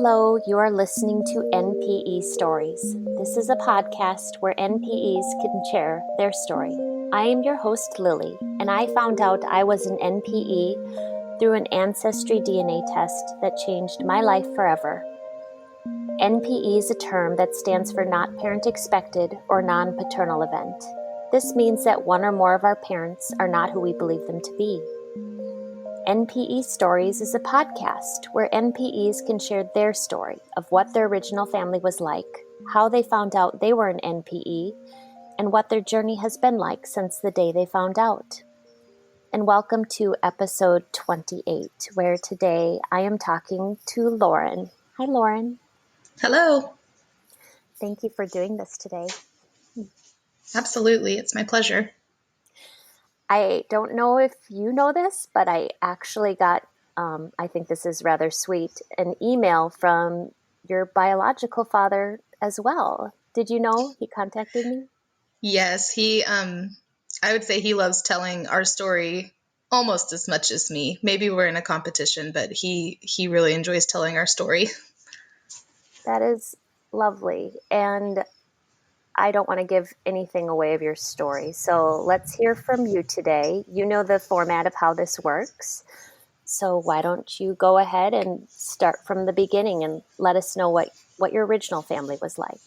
Hello, you are listening to NPE Stories. This is a podcast where NPEs can share their story. I am your host, Lily, and I found out I was an NPE through an ancestry DNA test that changed my life forever. NPE is a term that stands for Not Parent Expected or Non-Paternal Event. This means that one or more of our parents are not who we believe them to be. NPE Stories is a podcast where NPEs can share their story of what their original family was like, how they found out they were an NPE, and what their journey has been like since the day they found out. And welcome to episode 28, where today I am talking to Lauren. Hi, Lauren. Hello. Thank you for doing this today. Absolutely. It's my pleasure. I don't know if you know this, but I actually got, I think this is rather sweet, an email from your biological father as well. Did you know he contacted me? Yes, I would say he loves telling our story almost as much as me. Maybe we're in a competition, but he really enjoys telling our story. That is lovely. And I don't want to give anything away of your story. So let's hear from you today. You know the format of how this works. So why don't you go ahead and start from the beginning and let us know what your original family was like.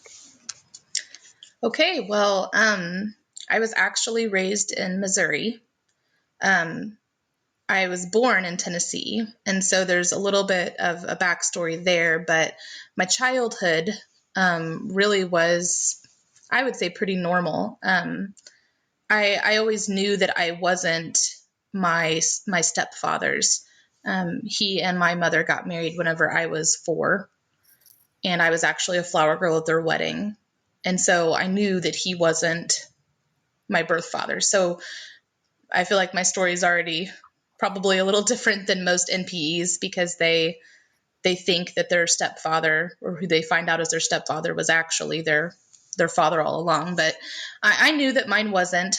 Okay, well, I was actually raised in Missouri. I was born in Tennessee, and so there's a little bit of a backstory there, but my childhood really was, I would say, pretty normal. I always knew that I wasn't my stepfather's. He and my mother got married whenever I was 4, and I was actually a flower girl at their wedding. And so I knew that he wasn't my birth father. So I feel like my story is already probably a little different than most NPEs because they think that their stepfather, or who they find out as their stepfather, was actually their father all along. But I knew that mine wasn't.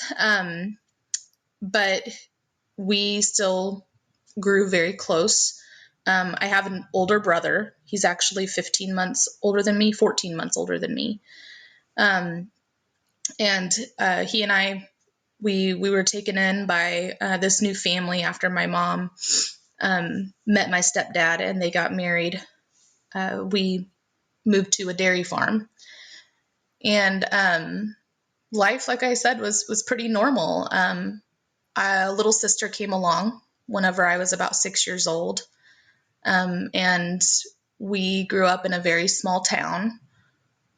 But we still grew very close. I have an older brother. He's actually 15 months older than me, 14 months older than me. And he and I, we were taken in by this new family after my mom met my stepdad and they got married. We moved to a dairy farm. And life, like I said, was pretty normal. A little sister came along whenever I was about 6 years old. And we grew up in a very small town.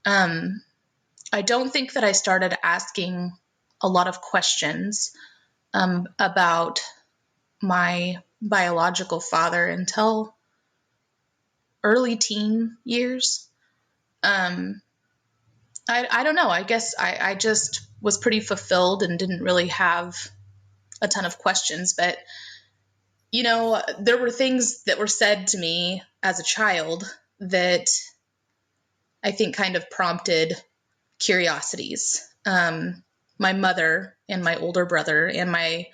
I don't think that I started asking a lot of questions about my biological father until early teen years. I don't know. I guess I just was pretty fulfilled and didn't really have a ton of questions. But, you know, there were things that were said to me as a child that I think kind of prompted curiosities. My mother and my older brother and my,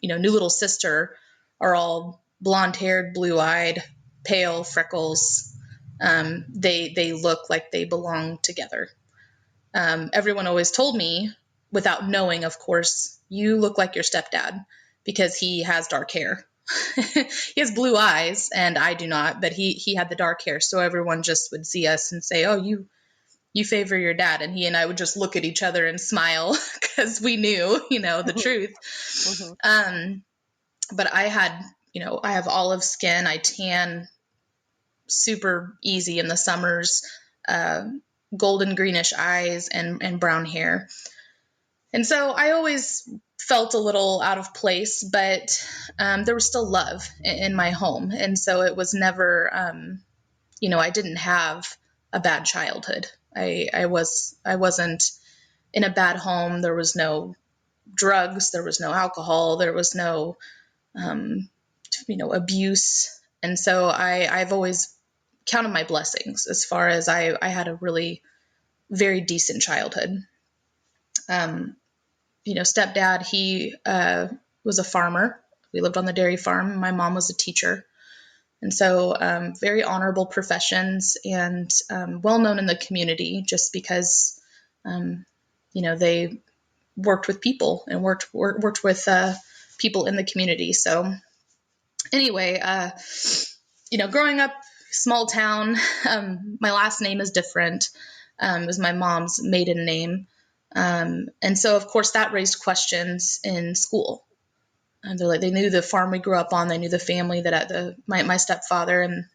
new little sister are all blonde-haired, blue-eyed, pale, freckles. They look like they belong together. Everyone always told me, without knowing, of course, you look like your stepdad because he has dark hair. He has blue eyes and I do not, but he had the dark hair. So everyone just would see us and say, oh, you favor your dad. And he and I would just look at each other and smile because we knew, the truth. Mm-hmm. But I had, I have olive skin. I tan super easy in the summers, golden greenish eyes and brown hair. And so I always felt a little out of place, but there was still love in my home. And so it was never, I didn't have a bad childhood. I wasn't in a bad home. There was no drugs. There was no alcohol. There was no, abuse. And so I've always counted my blessings as far as I had a really very decent childhood. Stepdad, he was a farmer. We lived on the dairy farm. My mom was a teacher. And so very honorable professions and well known in the community just because, they worked with people and worked with people in the community. So anyway, growing up, small town, my last name is different. It was my mom's maiden name. And so, of course, that raised questions in school. And they knew the farm we grew up on. They knew the family that my stepfather, and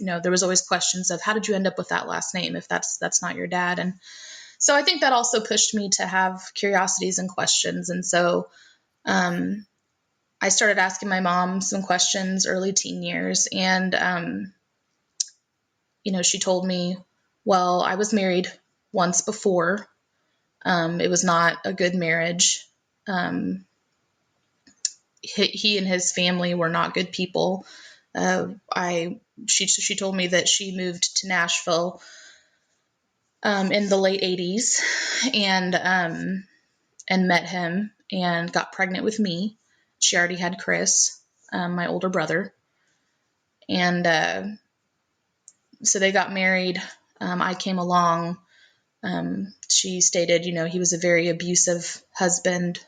there was always questions of how did you end up with that last name if that's not your dad. And so I think that also pushed me to have curiosities and questions. And so I started asking my mom some questions early teen years, and she told me, well, I was married once before. It was not a good marriage. He and his family were not good people. She told me that she moved to Nashville in the late 80s and met him and got pregnant with me. She already had Chris, my older brother. And so they got married. I came along. She stated, he was a very abusive husband.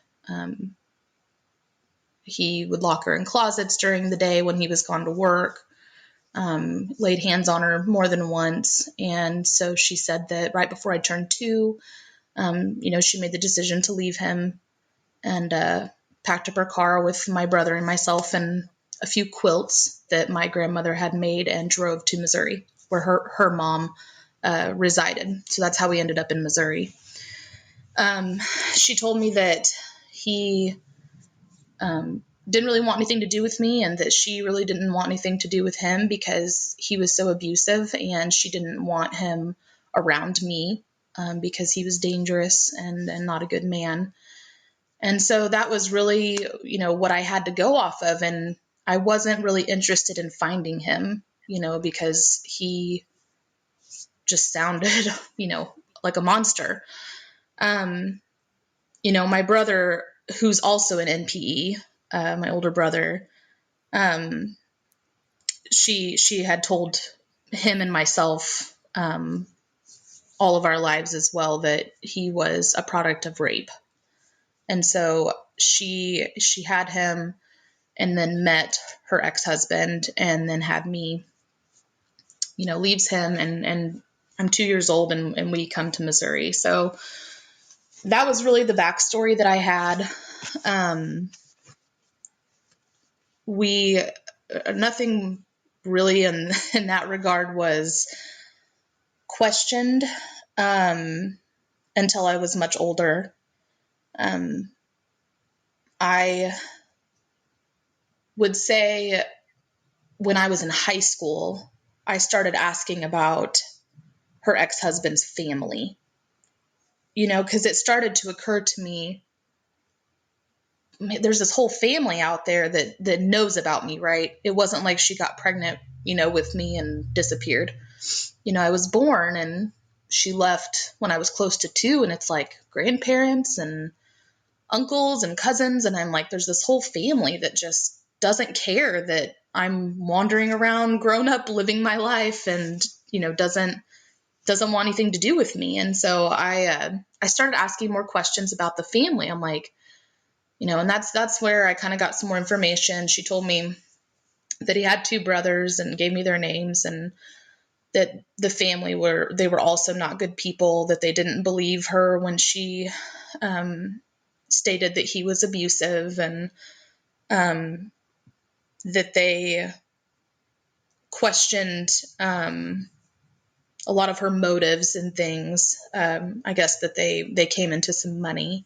He would lock her in closets during the day when he was gone to work, laid hands on her more than once. And so she said that right before I turned 2, she made the decision to leave him and packed up her car with my brother and myself and a few quilts that my grandmother had made and drove to Missouri, where her mom resided. So that's how we ended up in Missouri. She told me that he didn't really want anything to do with me, and that she really didn't want anything to do with him because he was so abusive, and she didn't want him around me because he was dangerous and not a good man. And so that was really, what I had to go off of. And I wasn't really interested in finding him, because he just sounded, like a monster. My brother, who's also an NPE, my older brother, she had told him and myself all of our lives as well that he was a product of rape. And so she had him and then met her ex-husband and then had me, leaves him, and I'm 2 years old and we come to Missouri. So that was really the backstory that I had. Nothing really in that regard was questioned until I was much older. I would say when I was in high school, I started asking about her ex-husband's family, because it started to occur to me, there's this whole family out there that knows about me, right? It wasn't like she got pregnant, with me and disappeared. I was born and she left when I was close to 2, and it's like grandparents and uncles and cousins. And I'm like, there's this whole family that just doesn't care that I'm wandering around grown up living my life and, doesn't want anything to do with me. And so I started asking more questions about the family. I'm like, and that's where I kind of got some more information. She told me that he had 2 brothers and gave me their names, and that the family they were also not good people, that they didn't believe her when she stated that he was abusive, and that they questioned a lot of her motives and things. I guess that they came into some money.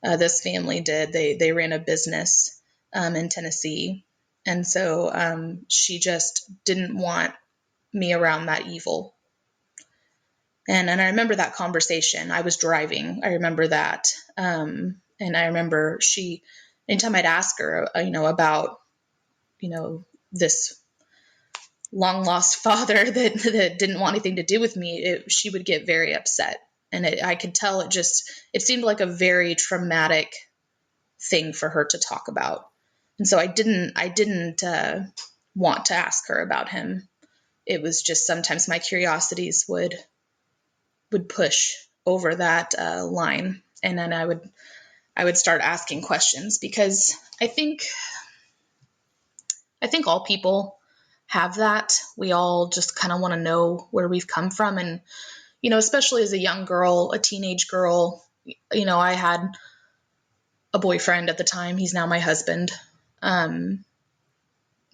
This family did. They ran a business in Tennessee. And so she just didn't want me around that evil. And I remember that conversation. I was driving. I remember that. And I remember anytime I'd ask her, about, this long lost father that didn't want anything to do with me, she would get very upset. And I could tell it seemed like a very traumatic thing for her to talk about. And so I didn't want to ask her about him. It was just sometimes my curiosities would push over that line, and then I would start asking questions, because I think all people have that. We all just kind of want to know where we've come from. And, especially as a young girl, a teenage girl, I had a boyfriend at the time. He's now my husband.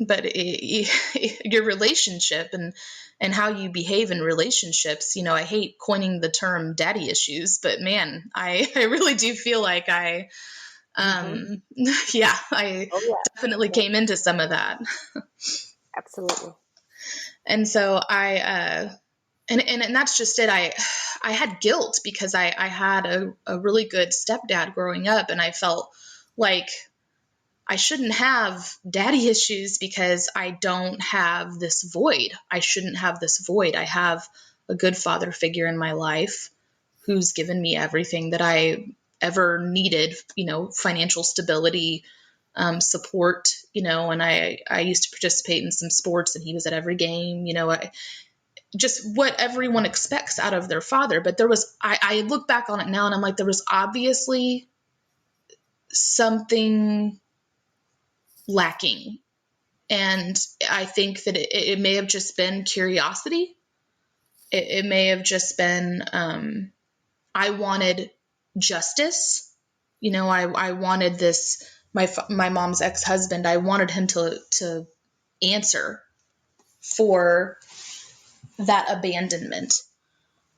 But your relationship and how you behave in relationships, I hate coining the term daddy issues, but man, I really do feel like I definitely came into some of that. Absolutely. And so and that's just it. I had guilt because I had a really good stepdad growing up, and I felt like I shouldn't have daddy issues because I don't have this void. I shouldn't have this void. I have a good father figure in my life who's given me everything that I ever needed, financial stability, support, and I used to participate in some sports, and he was at every game, just what everyone expects out of their father. But I look back on it now and I'm like, there was obviously something lacking. And I think that it may have just been curiosity. It may have just been, I wanted justice. I wanted this, my mom's ex-husband, I wanted him to answer for that abandonment.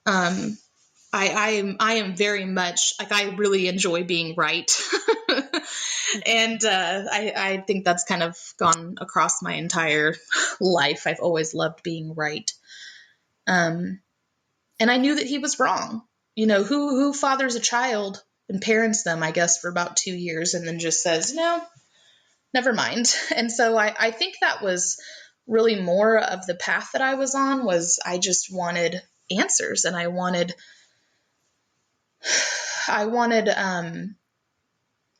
I am very much like, I really enjoy being right. And I think that's kind of gone across my entire life. I've always loved being right. And I knew that he was wrong. Who fathers a child and parents them, I guess, for about 2 years and then just says, no, never mind. And so I think that was really more of the path that I was on. Was I just wanted answers, and I wanted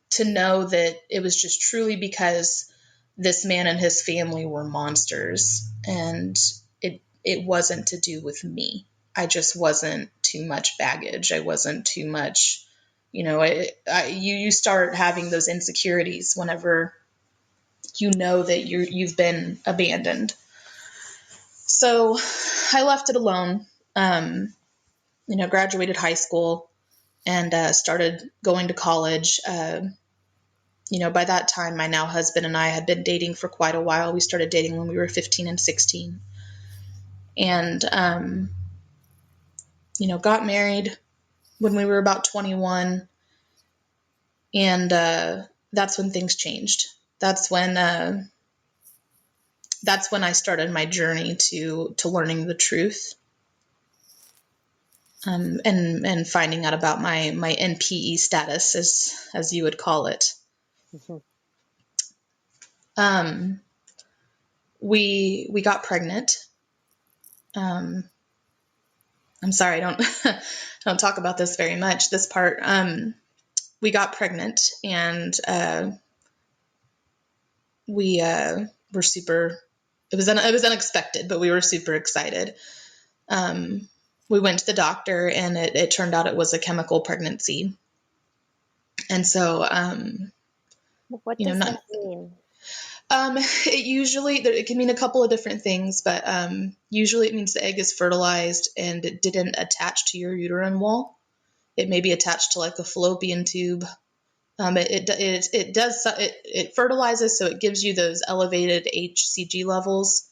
to know that it was just truly because this man and his family were monsters, and it wasn't to do with me. I just wasn't too much baggage. I wasn't too much, you start having those insecurities whenever you know that you've been abandoned. So I left it alone, graduated high school and started going to college. By that time, my now husband and I had been dating for quite a while. We started dating when we were 15 and 16. And, got married when we were about 21. And that's when things changed. That's when I started my journey to learning the truth. And finding out about my NPE status, as you would call it. Mm-hmm. We got pregnant. I'm sorry, I don't I don't talk about this very much. This part, we got pregnant, and we were super. It was unexpected, but we were super excited. We went to the doctor, and it turned out it was a chemical pregnancy. And so, what does that mean? It can mean a couple of different things, but usually it means the egg is fertilized and it didn't attach to your uterine wall. It may be attached to like a fallopian tube. It fertilizes, so it gives you those elevated HCG levels,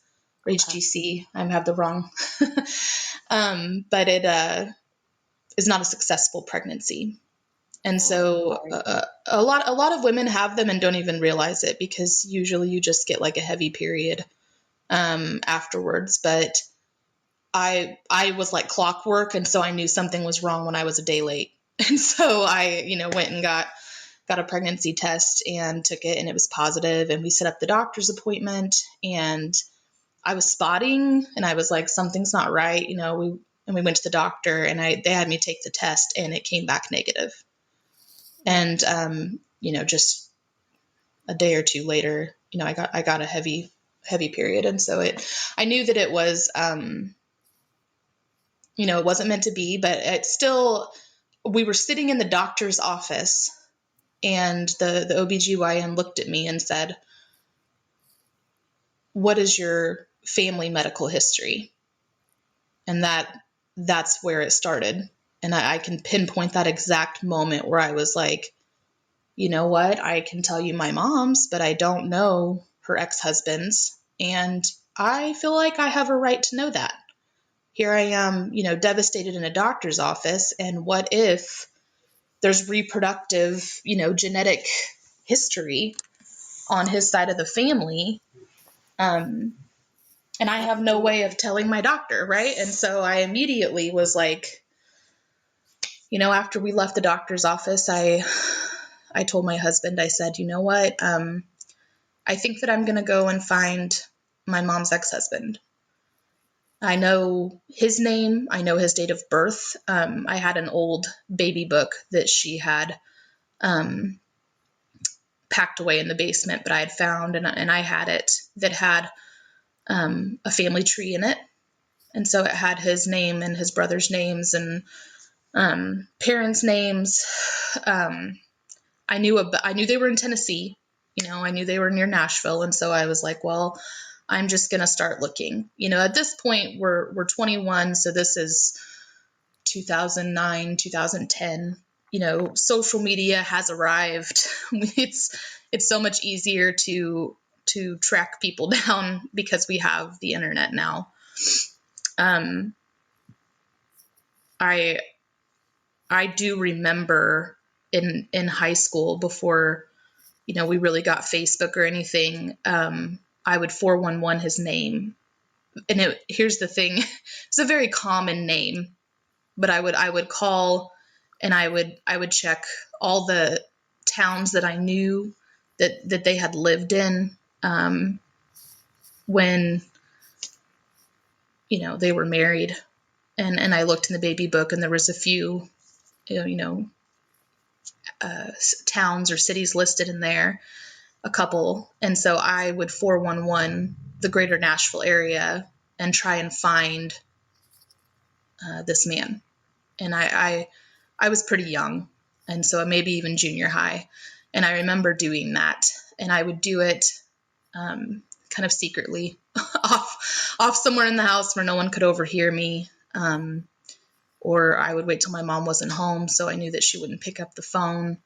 or HGC. I have the wrong, but it is not a successful pregnancy. And so a lot of women have them and don't even realize it, because usually you just get like a heavy period afterwards. But I was like clockwork, and so I knew something was wrong when I was a day late. And so I, went and got a pregnancy test and took it, and it was positive. And we set up the doctor's appointment, and I was spotting, and I was like, something's not right. We went to the doctor, and they had me take the test, and it came back negative. And, just a day or two later, I got a heavy heavy period. And so I knew that it was, it wasn't meant to be, but it still, we were sitting in the doctor's office, and the OBGYN looked at me and said, "What is your family medical history?" And that's where it started. And I can pinpoint that exact moment where I was like, you know what? I can tell you my mom's, but I don't know her ex-husband's. And I feel like I have a right to know that. Here I am, devastated in a doctor's office. And what if there's reproductive, genetic history on his side of the family? And I have no way of telling my doctor, right? And so I immediately was like, after we left the doctor's office, I told my husband, I said, you know what? I think that I'm going to go and find my mom's ex-husband. I know his name. I know his date of birth. I had an old baby book that she had packed away in the basement, but I had found, and I had it, that had a family tree in it. And so it had his name and his brother's names and parents' names. I knew they were in Tennessee. I knew they were near Nashville. And so I was like, well, I'm just going to start looking. At this point we're 21. So this is 2009, 2010. Social media has arrived. It's so much easier to track people down because we have the internet now. I do remember in high school, before we really got Facebook or anything, I would 411 his name. And here's the thing, it's a very common name, but I would call, and I would check all the towns that I knew that they had lived in when they were married, and I looked in the baby book, and there was a few towns or cities listed in there, a couple. And so I would 411 the greater Nashville area and try and find this man. And I was pretty young, and so maybe even junior high. And I remember doing that, and I would do it kind of secretly off somewhere in the house where no one could overhear me. Or I would wait till my mom wasn't home, so I knew that she wouldn't pick up the phone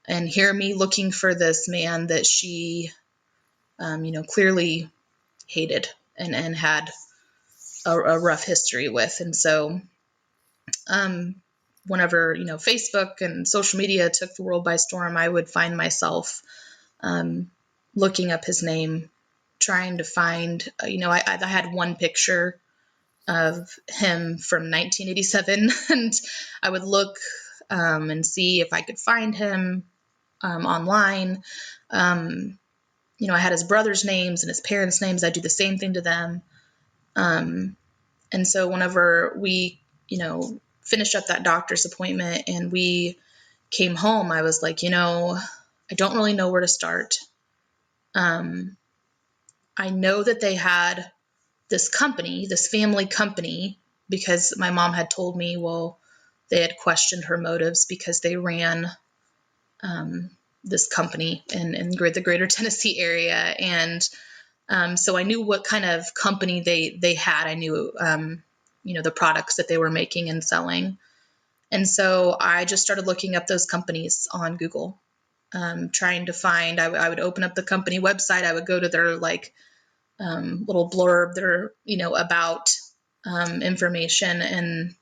and hear me looking for this man that she, clearly hated and had a rough history with. And so whenever, Facebook and social media took the world by storm, I would find myself looking up his name, trying to find, I had one picture of him from 1987, and I would look and see if I could find him online. I had his brother's names and his parents' names. I do the same thing to them. And so whenever we, finished up that doctor's appointment and we came home, I was like, I don't really know where to start. I know that they had this company, this family company, because my mom had told me, well, they had questioned her motives because they ran this company in the greater Tennessee area. And so I knew what kind of company they had. I knew, the products that they were making and selling. And so I just started looking up those companies on Google, trying to find, I would open up the company website. I would go to their little blurb, their, about information. And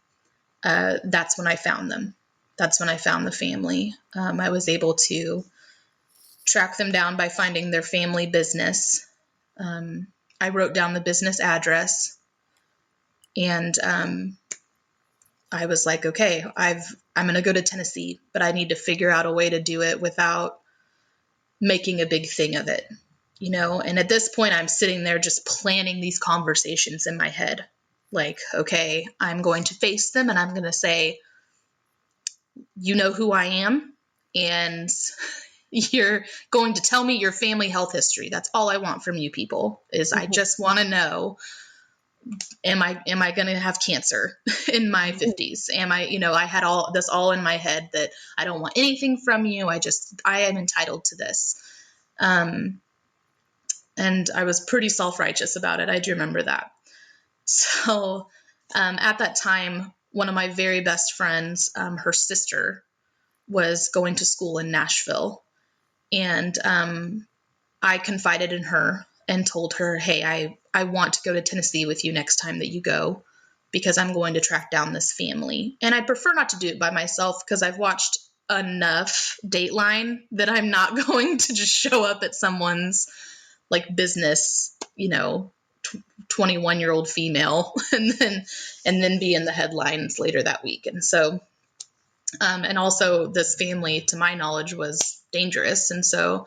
that's when I found them. That's when I found the family. I was able to track them down by finding their family business. I wrote down the business address, and I was like, okay, I'm going to go to Tennessee, but I need to figure out a way to do it without making a big thing of it, And at this point, I'm sitting there just planning these conversations in my head. Like, okay, I'm going to face them, and I'm going to say, you know who I am, and You're going to tell me your family health history. That's all I want from you people is I just want to know, am I going to have cancer in my 50s? Am I, I had all this all in my head that I don't want anything from you. I am entitled to this. And I was pretty self-righteous about it. I do remember that. So at that time, one of my very best friends, her sister was going to school in Nashville. And I confided in her and told her, hey, I want to go to Tennessee with you next time that you go because I'm going to track down this family. And I prefer not to do it by myself because I've watched enough Dateline that I'm not going to just show up at someone's like business, 21-year-old female and then be in the headlines later that week. And so, and also this family, to my knowledge, was dangerous. And so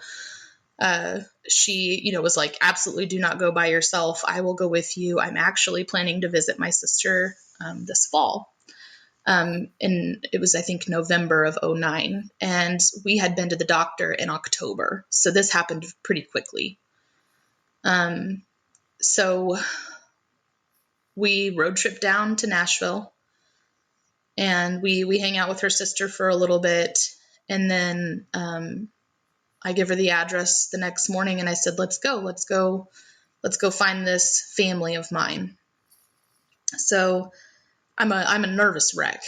she, was like, absolutely do not go by yourself. I will go with you. I'm actually planning to visit my sister this fall. And it was, I think, November of 2009. And we had been to the doctor in October. So this happened pretty quickly. So we road trip down to Nashville and we hang out with her sister for a little bit. And then I give her the address the next morning and I said, let's go find this family of mine. So I'm a nervous wreck.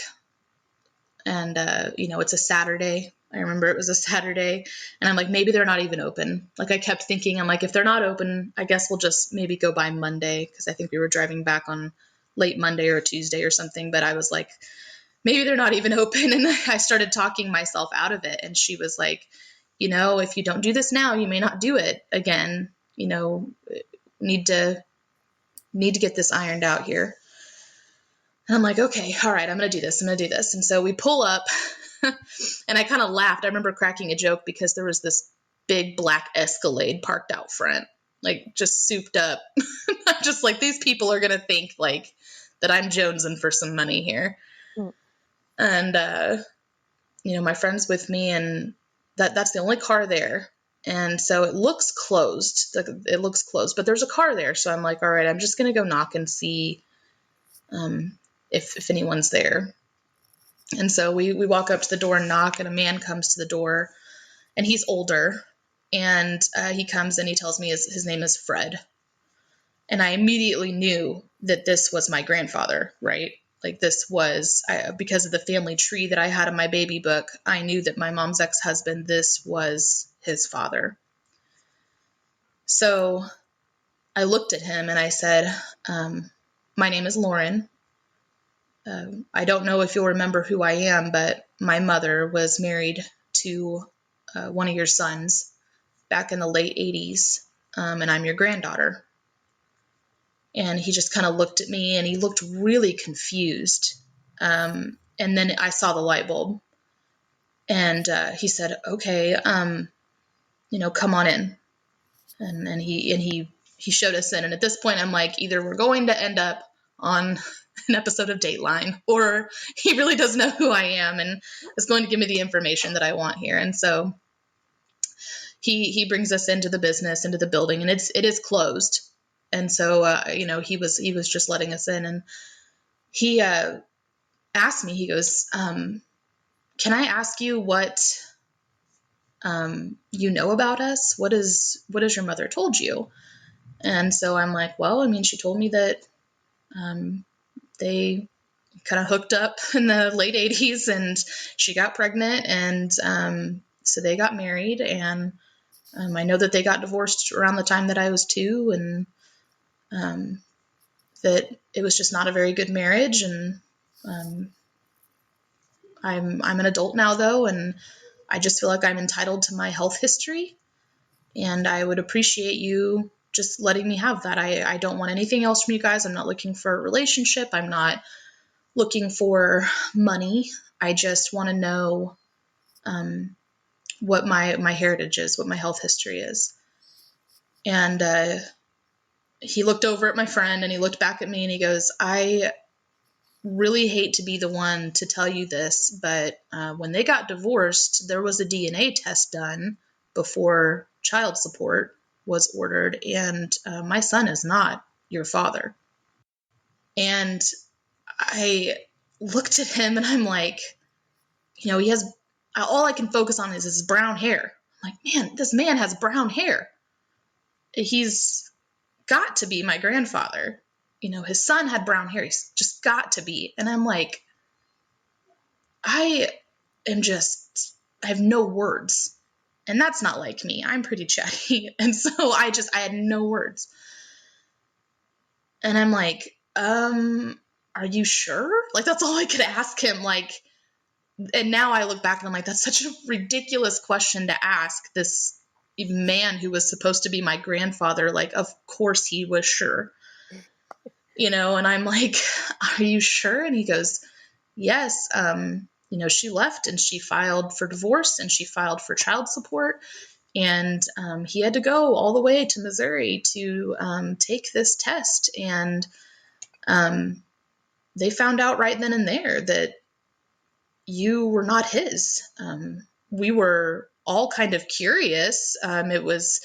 And, it's a Saturday. I remember it was a Saturday and I'm like, maybe they're not even open. Like I kept thinking, I'm like, if they're not open, I guess we'll just maybe go by Monday. Cause I think we were driving back on late Monday or Tuesday or something. But I was like, maybe they're not even open. And I started talking myself out of it. And she was like, if you don't do this now, you may not do it again. Need to get this ironed out here. And I'm like, okay, all right, I'm going to do this. And so we pull up and I kind of laughed. I remember cracking a joke because there was this big black Escalade parked out front, like just souped up. I'm just like, these people are going to think like that I'm jonesing for some money here. Mm. And, my friend's with me and that's the only car there. And so it looks closed. But there's a car there. So I'm like, all right, I'm just going to go knock and see if anyone's there. And so we walk up to the door and knock, and a man comes to the door, and he's older. And he comes and he tells me his name is Fred. And I immediately knew that this was my grandfather, right? Like this was, because of the family tree that I had in my baby book, I knew that my mom's ex-husband, this was his father. So I looked at him and I said, my name is Lauren. I don't know if you'll remember who I am, but my mother was married to one of your sons back in the late 80s, and I'm your granddaughter. And he just kind of looked at me and he looked really confused. And then I saw the light bulb. And he said, okay, come on in. And he showed us in. And at this point, I'm like, either we're going to end up on an episode of Dateline, or he really does know who I am and is going to give me the information that I want here. And so he brings us into the business, into the building, and it is closed. And so, he was just letting us in, and he asked me, he goes, can I ask you what you know about us? What has your mother told you? And so I'm like, well, I mean, she told me that they kind of hooked up in the late 80s and she got pregnant. And so they got married. And I know that they got divorced around the time that I was 2. And that it was just not a very good marriage. And I'm an adult now, though. And I just feel like I'm entitled to my health history. And I would appreciate you just letting me have that. I don't want anything else from you guys. I'm not looking for a relationship. I'm not looking for money. I just want to know what my heritage is, what my health history is. And he looked over at my friend and he looked back at me and he goes, I really hate to be the one to tell you this, but when they got divorced, there was a DNA test done before child support was ordered, and my son is not your father. And I looked at him and I'm like, he has, all I can focus on is his brown hair. I'm like, man, this man has brown hair. He's got to be my grandfather. His son had brown hair. He's just got to be. And I'm like, I have no words. And that's not like me. I'm pretty chatty. And so I had no words. And I'm like, are you sure? Like, that's all I could ask him. Like, and now I look back and I'm like, that's such a ridiculous question to ask this man who was supposed to be my grandfather. Like, of course he was sure, and I'm like, are you sure? And he goes, yes. She left and she filed for divorce and she filed for child support. And he had to go all the way to Missouri to take this test. And they found out right then and there that you were not his. We were all kind of curious. It was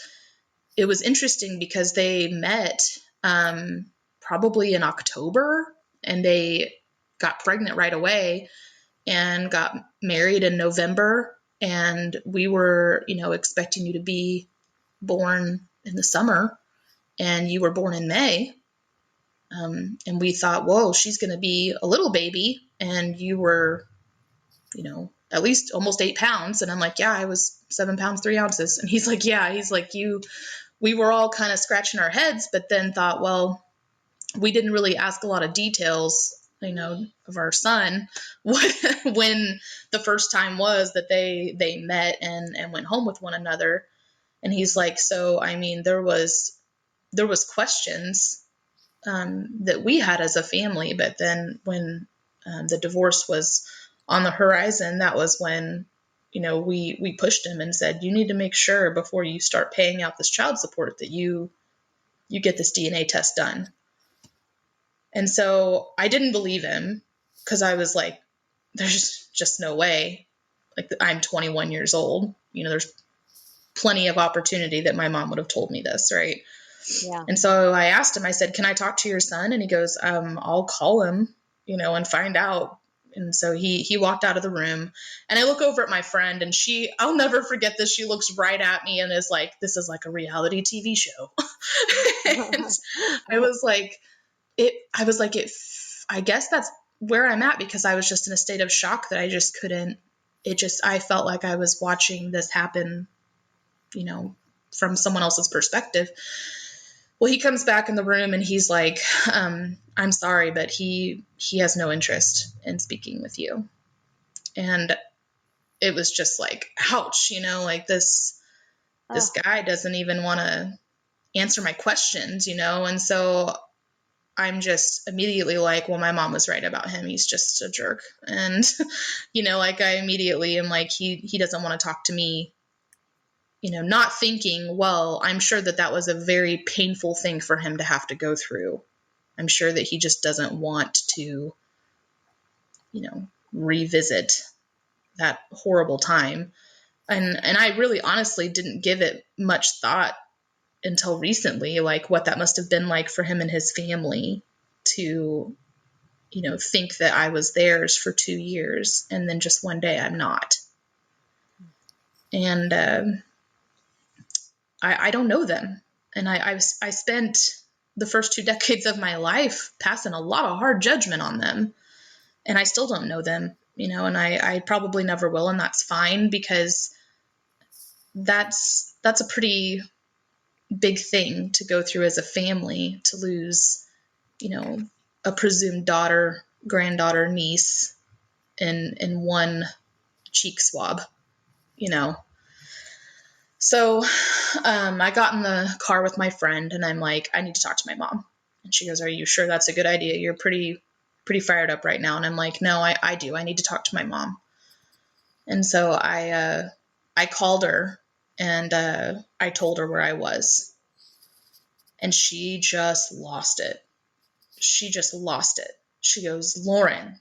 interesting because they met probably in October, and they got pregnant right away and got married in November. And we were, expecting you to be born in the summer, and you were born in May. And we thought, whoa, she's going to be a little baby, and you were, at least almost 8 pounds. And I'm like, yeah, I was 7 pounds, 3 ounces. And he's like, yeah, we were all kind of scratching our heads, but then thought, well, we didn't really ask a lot of details, of our son, when the first time was that they met and went home with one another. And he's like, so, I mean, there was questions that we had as a family, but then when the divorce was on the horizon, that was when, we pushed him and said, you need to make sure before you start paying out this child support that you get this DNA test done. And so I didn't believe him, because I was like, there's just no way. Like, I'm 21 years old. There's plenty of opportunity that my mom would have told me this, right? Yeah. And so I asked him, I said, can I talk to your son? And he goes, I'll call him, and find out. And so he walked out of the room, and I look over at my friend, and I'll never forget this. She looks right at me and is like, this is like a reality TV show. And I was like, I guess that's where I'm at, because I was just in a state of shock that I just couldn't, I felt like I was watching this happen, from someone else's perspective. Well, he comes back in the room and he's like, I'm sorry, but he has no interest in speaking with you. And it was just like, ouch, like this guy doesn't even want to answer my questions, And so I'm just immediately like, well, my mom was right about him. He's just a jerk. And, like, I immediately am like, he doesn't want to talk to me, not thinking, well, I'm sure that was a very painful thing for him to have to go through. I'm sure that he just doesn't want to, revisit that horrible time. And I really honestly didn't give it much thought until recently, like what that must have been like for him and his family to, think that I was theirs for 2 years, and then just one day I'm not. And I don't know them. And I spent the first 2 decades of my life passing a lot of hard judgment on them. And I still don't know them, and I probably never will. And that's fine, because that's a pretty big thing to go through as a family, to lose, a presumed daughter, granddaughter, niece in one cheek swab, So I got in the car with my friend, and I'm like, I need to talk to my mom. And she goes, are you sure that's a good idea? You're pretty fired up right now. And I'm like, no, I do. I need to talk to my mom. And so I called her, and I told her where I was. And she just lost it. She goes, Lauren,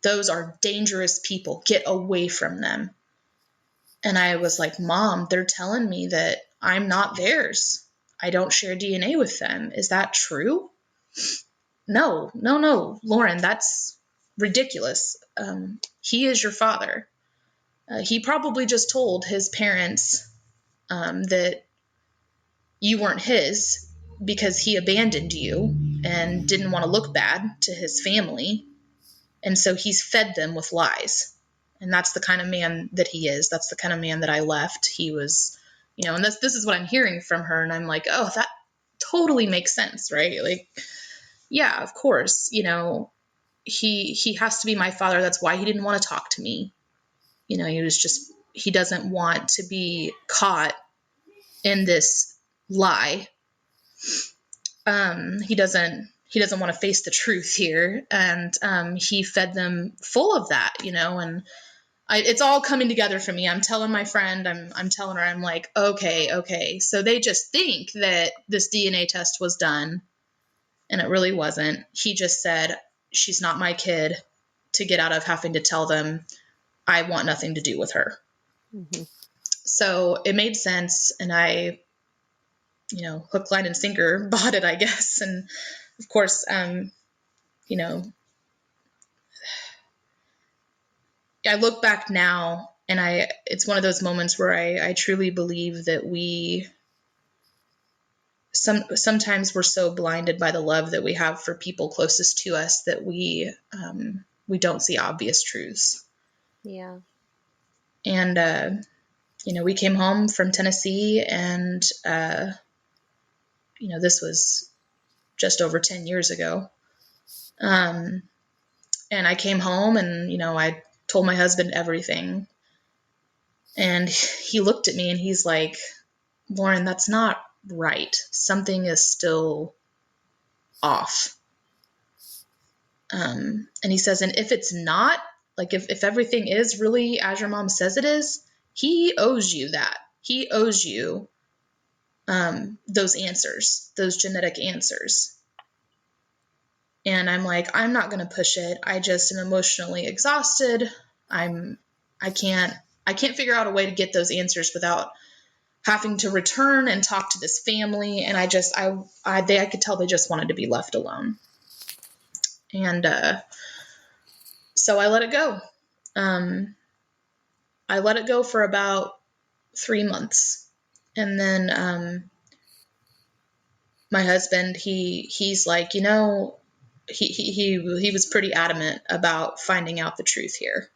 those are dangerous people. Get away from them. And I was like, Mom, they're telling me that I'm not theirs. I don't share DNA with them. Is that true? No, no, no, Lauren, that's ridiculous. He is your father. He probably just told his parents that you weren't his because he abandoned you and didn't want to look bad to his family. And so he's fed them with lies. And that's the kind of man that he is. That's the kind of man that I left. He was, and this is what I'm hearing from her. And I'm like, oh, that totally makes sense, right? Like, yeah, of course, he has to be my father. That's why he didn't want to talk to me. He doesn't want to be caught in this lie. He doesn't want to face the truth here. And he fed them full of that, and it's all coming together for me. I'm telling my friend, I'm telling her, I'm like, okay. So they just think that this DNA test was done, and it really wasn't. He just said, she's not my kid, to get out of having to tell them I want nothing to do with her. Mm-hmm. So it made sense, and I, hook, line, and sinker bought it, I guess. And of course, I look back now, and it's one of those moments where I truly believe that sometimes we're so blinded by the love that we have for people closest to us that we don't see obvious truths. Yeah. And we came home from Tennessee, and this was just over 10 years ago. And I came home, and I told my husband everything, and he looked at me and he's like, Lauren, that's not right. Something is still off. And he says, and if it's not, like if everything is really as your mom says it is, he owes you that. He owes you those answers, those genetic answers. And I'm like, I'm not going to push it. I just am emotionally exhausted. I can't figure out a way to get those answers without having to return and talk to this family. And I could tell they just wanted to be left alone. And so I let it go. I let it go for about 3 months. And then my husband, he's like, he was pretty adamant about finding out the truth here.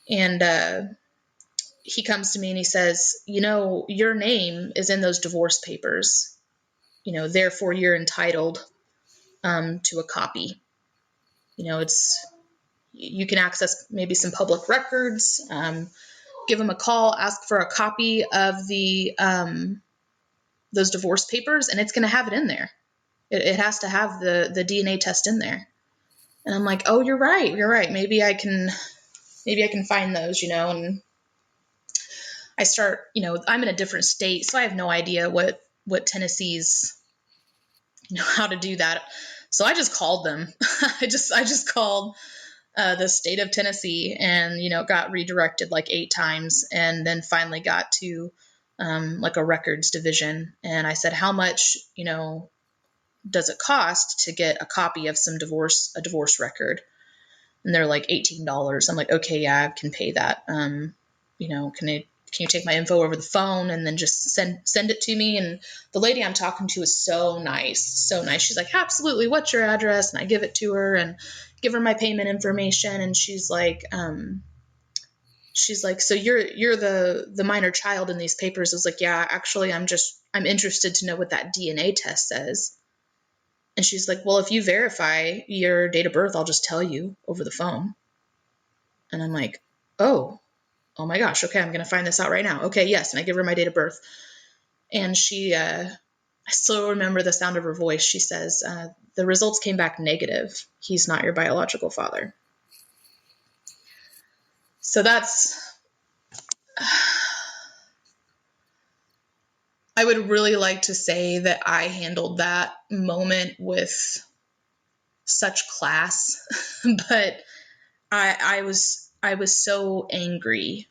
And he comes to me and he says, your name is in those divorce papers. Therefore you're entitled to a copy. You can access maybe some public records, give them a call, ask for a copy of those divorce papers, and it's going to have it in there. It has to have the DNA test in there. And I'm like, oh, you're right. Maybe I can find those, and I start, I'm in a different state, so I have no idea what Tennessee's, how to do that. So I just called them. I just called the state of Tennessee, and got redirected like 8 times, and then finally got to like a records division. And I said, how much does it cost to get a copy of a divorce record? And they're like $18. I'm like, okay, yeah, I can pay that. Can you take my info over the phone and then just send it to me? And the lady I'm talking to is so nice. She's like, absolutely. What's your address? And I give it to her and give her my payment information. And she's like, so you're the minor child in these papers. I was like, yeah, actually, I'm interested to know what that DNA test says. And she's like, well, if you verify your date of birth, I'll just tell you over the phone. And I'm like, oh my gosh, okay, I'm going to find this out right now. Okay, yes. And I give her my date of birth. And she, I still remember the sound of her voice. She says, the results came back negative. He's not your biological father. So I would really like to say that I handled that moment with such class, but I was so angry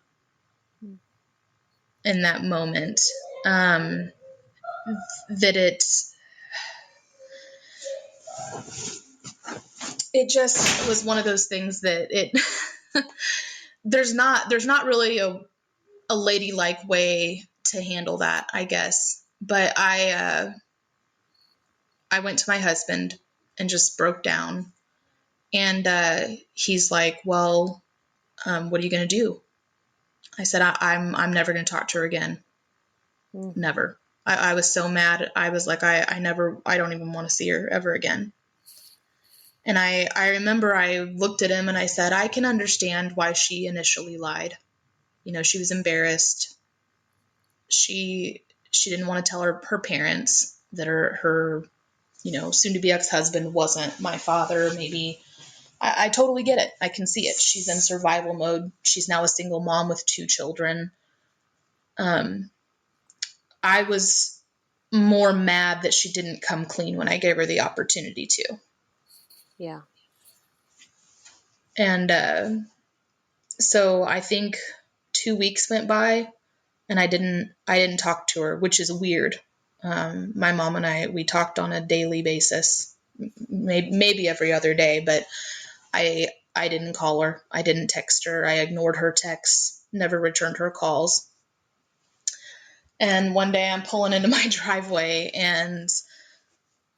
in that moment. That it just was one of those things that there's not really a ladylike way to handle that, I guess. But I went to my husband and just broke down, and he's like, "Well, what are you going to do?" I said, I'm never going to talk to her again. Never. I was so mad. I was like, I don't even want to see her ever again. And I remember I looked at him and I said, I can understand why she initially lied. She was embarrassed. She didn't want to tell her parents that her soon to be ex-husband wasn't my father. Maybe I totally get it. I can see it. She's in survival mode. She's now a single mom with 2 children. I was more mad that she didn't come clean when I gave her the opportunity to. Yeah. And so I think 2 weeks went by and I didn't talk to her, which is weird. My mom and we talked on a daily basis, maybe every other day, but I didn't call her. I didn't text her. I ignored her texts, never returned her calls. And one day I'm pulling into my driveway and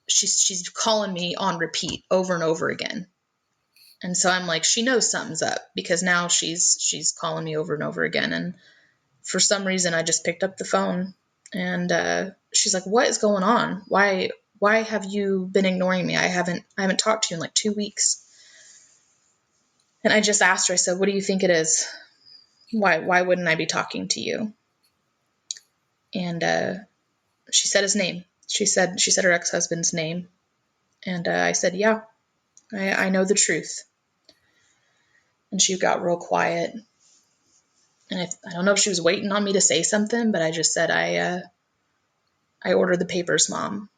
she's calling me on repeat over and over again. And so I'm like, she knows something's up, because now she's calling me over and over again. And for some reason I just picked up the phone, and she's like, what is going on? Why have you been ignoring me? I haven't talked to you in like 2 weeks. And I just asked her, I said, what do you think it is? Why wouldn't I be talking to you? And she said his name. She said her ex-husband's name. And I said, yeah, I know the truth. And she got real quiet. And I don't know if she was waiting on me to say something, but I just said, I ordered the papers, Mom.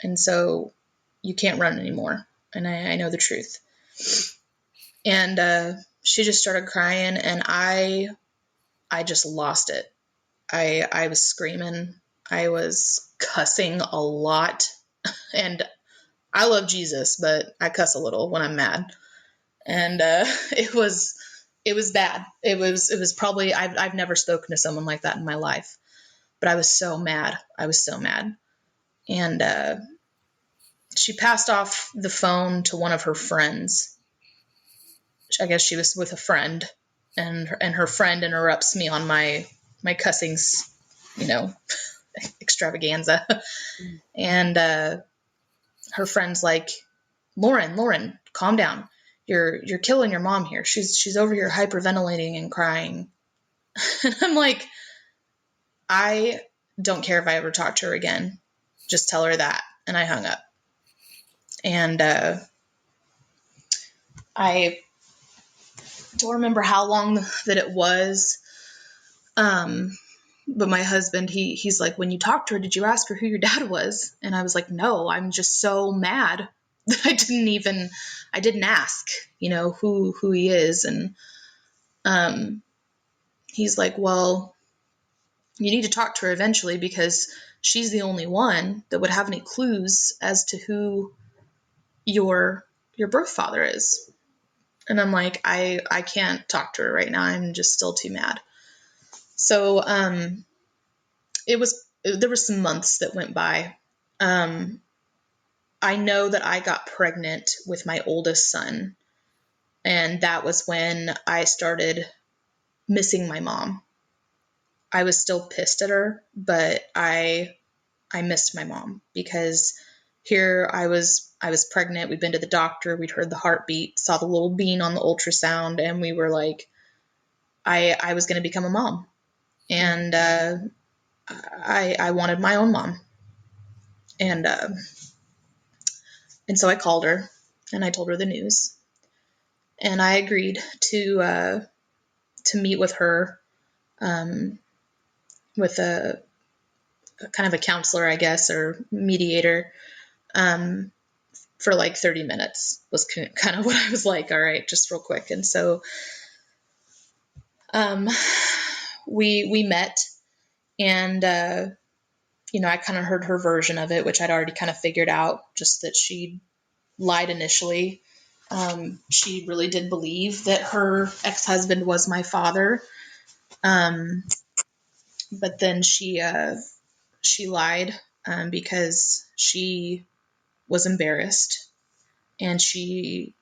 And so you can't run anymore. And I know the truth. And she just started crying, and I just lost it. I was screaming. I was cussing a lot. And I love Jesus, but I cuss a little when I'm mad. And it was bad. It was probably, I've never spoken to someone like that in my life. But I was so mad. And she passed off the phone to one of her friends. I guess she was with a friend, and her friend interrupts me on my cussings, extravaganza. And her friend's like, Lauren, calm down. You're killing your mom here. She's over here hyperventilating and crying. And I'm like, I don't care if I ever talk to her again. Just tell her that. And I hung up. And I don't remember how long that it was. But my husband, he's like, when you talked to her, did you ask her who your dad was? And I was like, no, I'm just so mad that I didn't ask, who he is. And he's like, well, you need to talk to her eventually, because she's the only one that would have any clues as to who your birth father is. And I'm like, I can't talk to her right now. I'm just still too mad. So there were some months that went by. I know that I got pregnant with my oldest son, and that was when I started missing my mom. I was still pissed at her, but I missed my mom, because here I was pregnant. We'd been to the doctor. We'd heard the heartbeat, saw the little bean on the ultrasound, and we were like, I was going to become a mom. And I wanted my own mom. And so I called her and I told her the news. And I agreed to meet with her, with a kind of a counselor, I guess, or mediator, for like 30 minutes was kind of what I was like, all right, just real quick. And so we met, And, I kind of heard her version of it, which I'd already kind of figured out, just that she lied initially. She really did believe that her ex-husband was my father. But then she lied because she was embarrassed, and she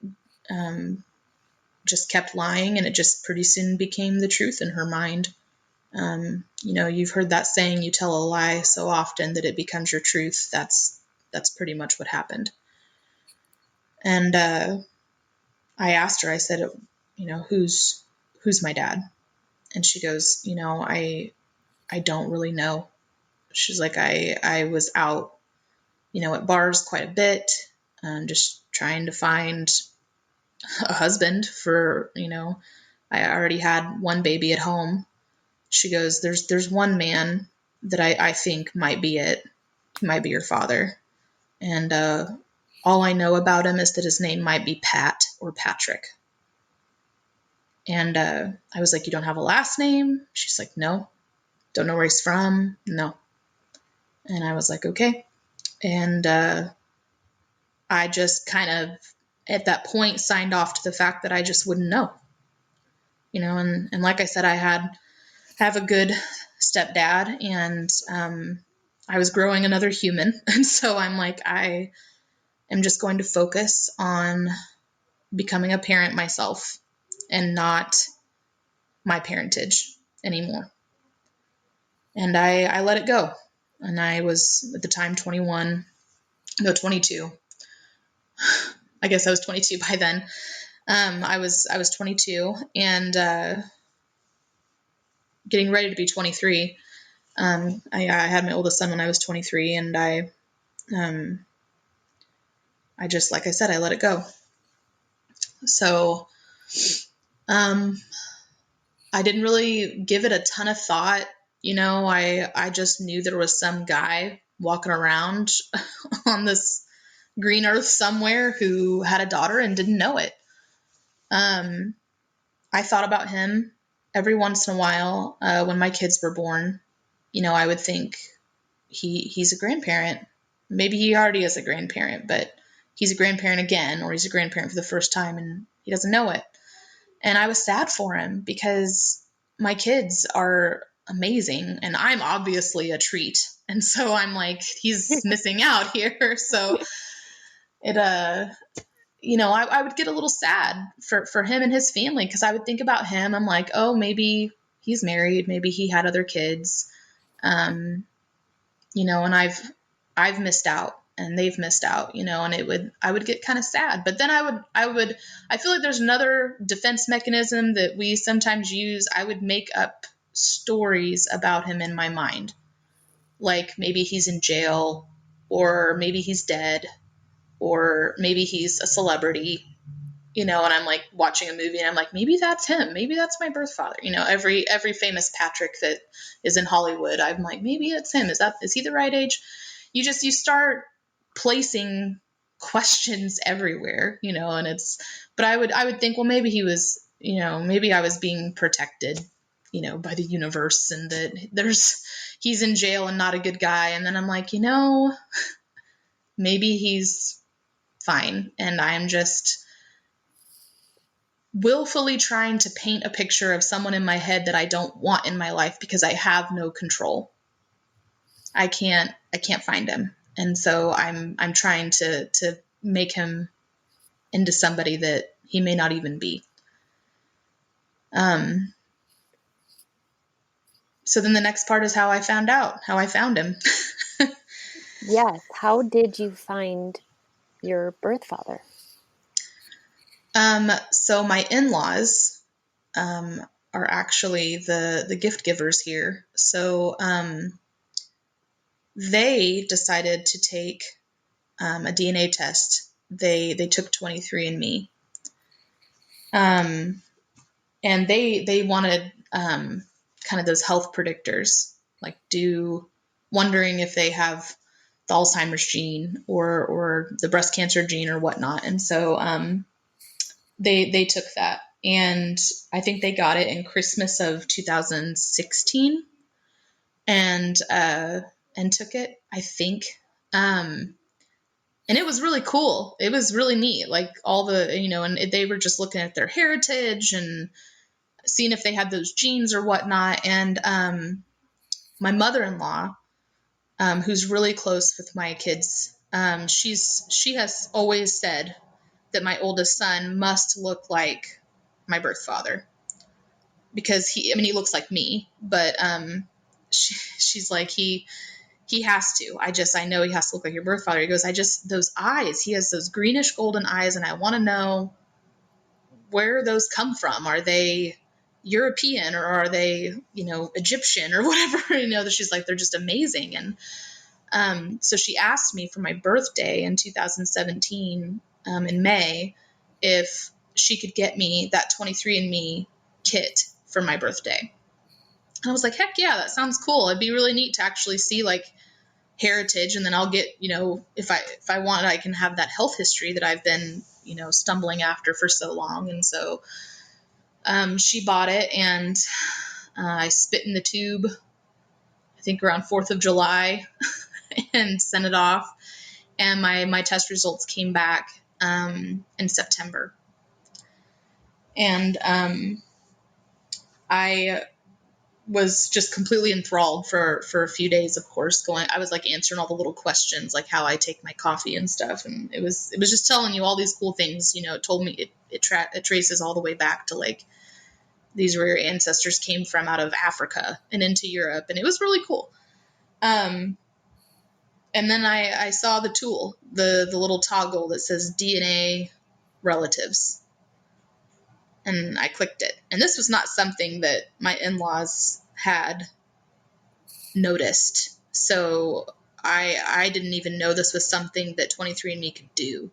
just kept lying, and it just pretty soon became the truth in her mind. You've heard that saying, you tell a lie so often that it becomes your truth. That's pretty much what happened. And I asked her, I said, who's my dad? And she goes, I don't really know. She's like, I was out, at bars quite a bit, just trying to find a husband for, I already had one baby at home. She goes, there's one man that I think might be it. He might be your father. And all I know about him is that his name might be Pat or Patrick. And I was like, you don't have a last name? She's like, no. Don't know where he's from? No. And I was like, okay. And I just kind of, at that point, signed off to the fact that I just wouldn't know. And like I said, I have a good stepdad, and I was growing another human. And so I'm like, I am just going to focus on becoming a parent myself and not my parentage anymore. And I let it go. And I was at the time 22. I guess I was 22 by then. I was 22 and getting ready to be 23. I had my oldest son when I was 23, and I just, like I said, I let it go. So I didn't really give it a ton of thought. I just knew there was some guy walking around on this green earth somewhere who had a daughter and didn't know it. I thought about him every once in a while when my kids were born. I would think he's a grandparent. Maybe he already is a grandparent, but he's a grandparent again, or he's a grandparent for the first time and he doesn't know it. And I was sad for him because my kids are amazing and I'm obviously a treat. And so I'm like, he's missing out here. So it, I would get a little sad for him and his family, because I would think about him. I'm like, oh, maybe he's married. Maybe he had other kids. And I've missed out and they've missed out, and I would get kind of sad. But then I feel like there's another defense mechanism that we sometimes use. I would make up stories about him in my mind. Like maybe he's in jail, or maybe he's dead, or maybe he's a celebrity, and I'm like watching a movie and I'm like, maybe that's him. Maybe that's my birth father. Every famous Patrick that is in Hollywood, I'm like, maybe it's him. Is he the right age? You start placing questions everywhere, but I would think, well, maybe he was, maybe I was being protected, by the universe, and that he's in jail and not a good guy. And then I'm like, maybe he's fine. And I'm just willfully trying to paint a picture of someone in my head that I don't want in my life because I have no control. I can't find him. And so I'm trying to make him into somebody that he may not even be. So then the next part is how I found him. Yes. How did you find your birth father? So my in-laws are actually the gift givers here. So they decided to take a DNA test. They took 23andMe. And they wanted kind of those health predictors, like wondering if they have the Alzheimer's gene or the breast cancer gene or whatnot. And so they took that, and I think they got it in Christmas of 2016. and took it, I think. And it was really cool. It was really neat. Like all the, and they were just looking at their heritage and seeing if they had those genes or whatnot. And my mother-in-law, who's really close with my kids, she has always said that my oldest son must look like my birth father, because he looks like me, but she's like, he has to. I know he has to look like your birth father. He goes, those eyes, he has those greenish golden eyes, and I want to know where those come from. Are they European, or are they, Egyptian or whatever? She's like, they're just amazing. And so she asked me for my birthday in 2017, in May, if she could get me that 23andMe kit for my birthday. And I was like, heck yeah, that sounds cool. It'd be really neat to actually see like heritage, and then I'll get, if I want, I can have that health history that I've been, stumbling after for so long. And so she bought it, and I spit in the tube, I think around 4th of July, and sent it off. And my test results came back in September. And I was just completely enthralled for a few days, of course. I was like answering all the little questions, like how I take my coffee and stuff. And it was just telling you all these cool things. It told me it traces all the way back to like, these were your ancestors came from out of Africa and into Europe. And it was really cool. And then I saw the tool, the little toggle that says DNA relatives. And I clicked it. And this was not something that my in-laws had noticed. So I didn't even know this was something that 23andMe could do.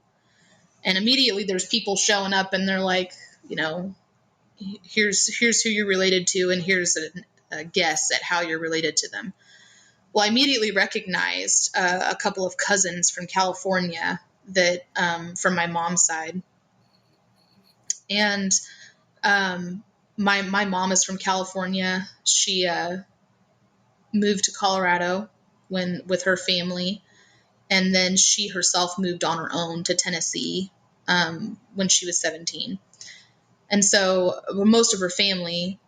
And immediately there's people showing up, and they're like, here's who you're related to, and here's a guess at how you're related to them. Well, I immediately recognized a couple of cousins from California that from my mom's side. And my mom is from California. She moved to Colorado with her family, and then she herself moved on her own to Tennessee when she was 17. And so most of her family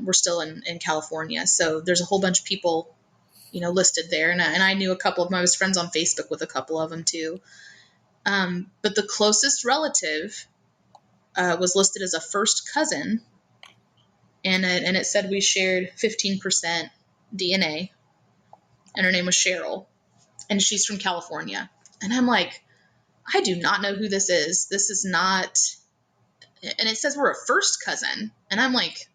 were still in California. So there's a whole bunch of people, listed there. And I knew a couple of them. I was friends on Facebook with a couple of them too. But the closest relative was listed as a first cousin. And it said we shared 15% DNA. And her name was Cheryl. And she's from California. And I'm like, I do not know who this is. This is not. And it says we're a first cousin. And I'm like,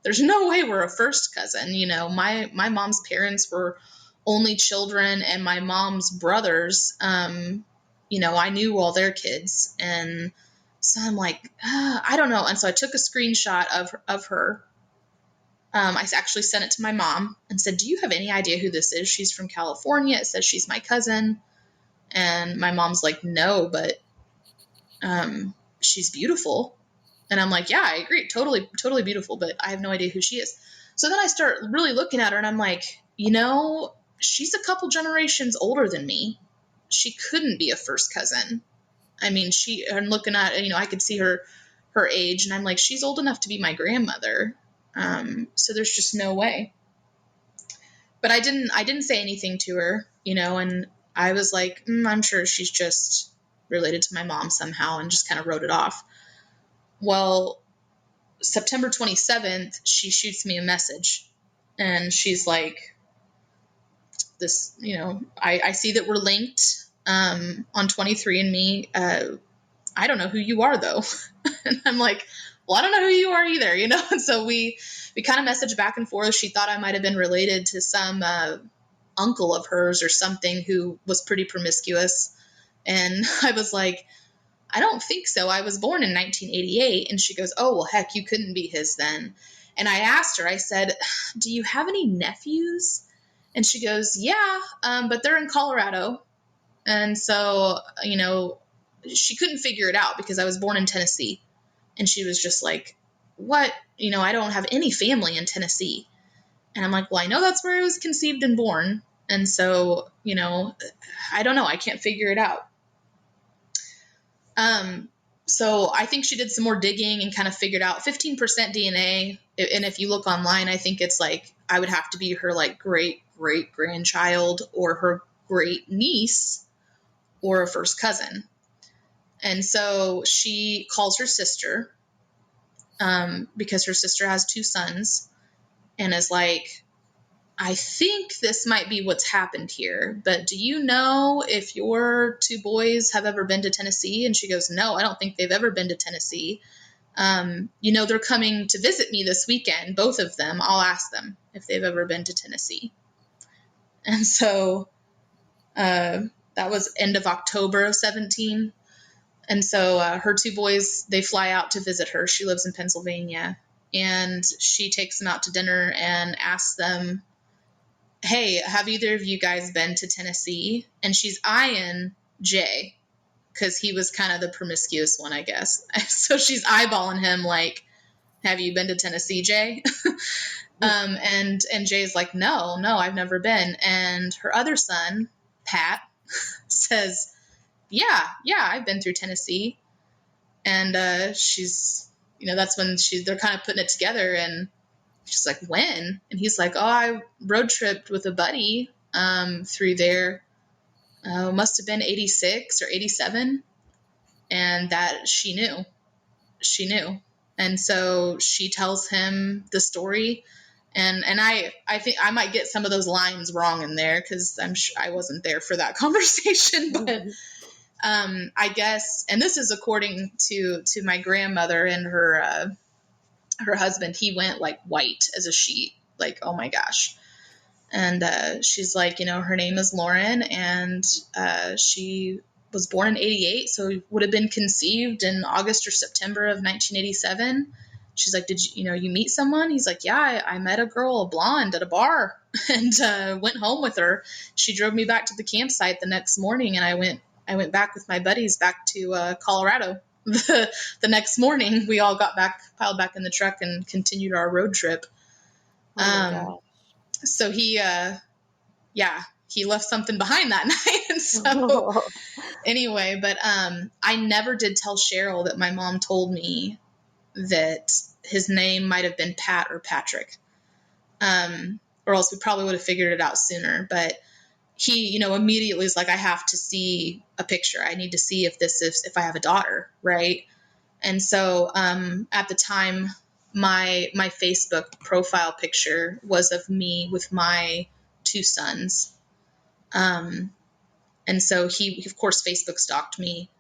there's no way we're a first cousin. My mom's parents were only children, and my mom's brothers, I knew all their kids. And so I'm like, I don't know. And so I took a screenshot of her. I actually sent it to my mom and said, do you have any idea who this is? She's from California. It says she's my cousin. And my mom's like, no, but she's beautiful. And I'm like, yeah, I agree. Totally, totally beautiful. But I have no idea who she is. So then I start really looking at her, and I'm like, she's a couple generations older than me. She couldn't be a first cousin. I mean, I'm looking at, I could see her age, and I'm like, she's old enough to be my grandmother. So there's just no way. But I didn't say anything to her, and I was like, I'm sure she's just related to my mom somehow, and just kind of wrote it off. Well, September 27th, she shoots me a message, and she's like, this, I see that we're linked on 23andMe. I don't know who you are, though. And I'm like, well, I don't know who you are either, And so we kind of messaged back and forth. She thought I might have been related to some uncle of hers or something who was pretty promiscuous. And I was like, I don't think so. I was born in 1988. And she goes, oh, well, heck, you couldn't be his then. And I asked her, I said, do you have any nephews? And she goes, yeah, but they're in Colorado. And so, she couldn't figure it out because I was born in Tennessee. And she was just like, what? I don't have any family in Tennessee. And I'm like, well, I know that's where I was conceived and born. And so, I don't know. I can't figure it out. So I think she did some more digging and kind of figured out 15% DNA. And if you look online, I think it's like, I would have to be her like great great grandchild or her great niece or a first cousin. And so she calls her sister, because her sister has 2 sons, and is like, I think this might be what's happened here, but do you know if your 2 boys have ever been to Tennessee? And she goes, no, I don't think they've ever been to Tennessee. They're coming to visit me this weekend, both of them. I'll ask them if they've ever been to Tennessee. And so that was end of October of 17. And so her 2 boys, they fly out to visit her. She lives in Pennsylvania. And she takes them out to dinner and asks them, hey, have either of you guys been to Tennessee? And she's eyeing Jay, because he was kind of the promiscuous one, I guess. So she's eyeballing him like, have you been to Tennessee, Jay? And Jay's like, no, I've never been. And her other son, Pat, says, yeah, I've been through Tennessee. And she's, that's when they're kind of putting it together. And she's like, when? And he's like, oh, I road tripped with a buddy through there. Must have been 86 or 87. And that she knew. And so she tells him the story. And I think I might get some of those lines wrong in there, because I'm sure I wasn't there for that conversation. But I guess, and this is according to my grandmother and her husband, he went like white as a sheet, like, oh my gosh. And she's like, her name is Lauren, and she was born in 88, so would have been conceived in August or September of 1987. She's like, did you meet someone? He's like, yeah, I met a girl, a blonde, at a bar, and went home with her. She drove me back to the campsite the next morning, and I went back with my buddies back to Colorado. The next morning, we all got back, piled back in the truck, and continued our road trip. So he left something behind that night. And so anyway, but I never did tell Cheryl that my mom told me that his name might have been Pat or Patrick, or else we probably would have figured it out sooner. But he, immediately is like, I have to see a picture. I need to see if I have a daughter, right? And so at the time, my Facebook profile picture was of me with my 2 sons. And so he, of course, Facebook stalked me.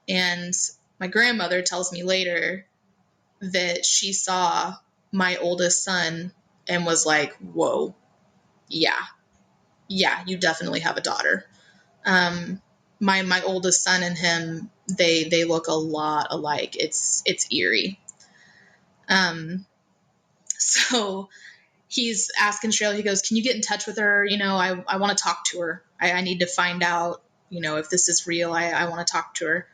And my grandmother tells me later that she saw my oldest son and was like, whoa, yeah, you definitely have a daughter. My oldest son and him, they look a lot alike. It's eerie. So he's asking Cheryl, he goes, can you get in touch with her? I want to talk to her. I need to find out, if this is real. I want to talk to her.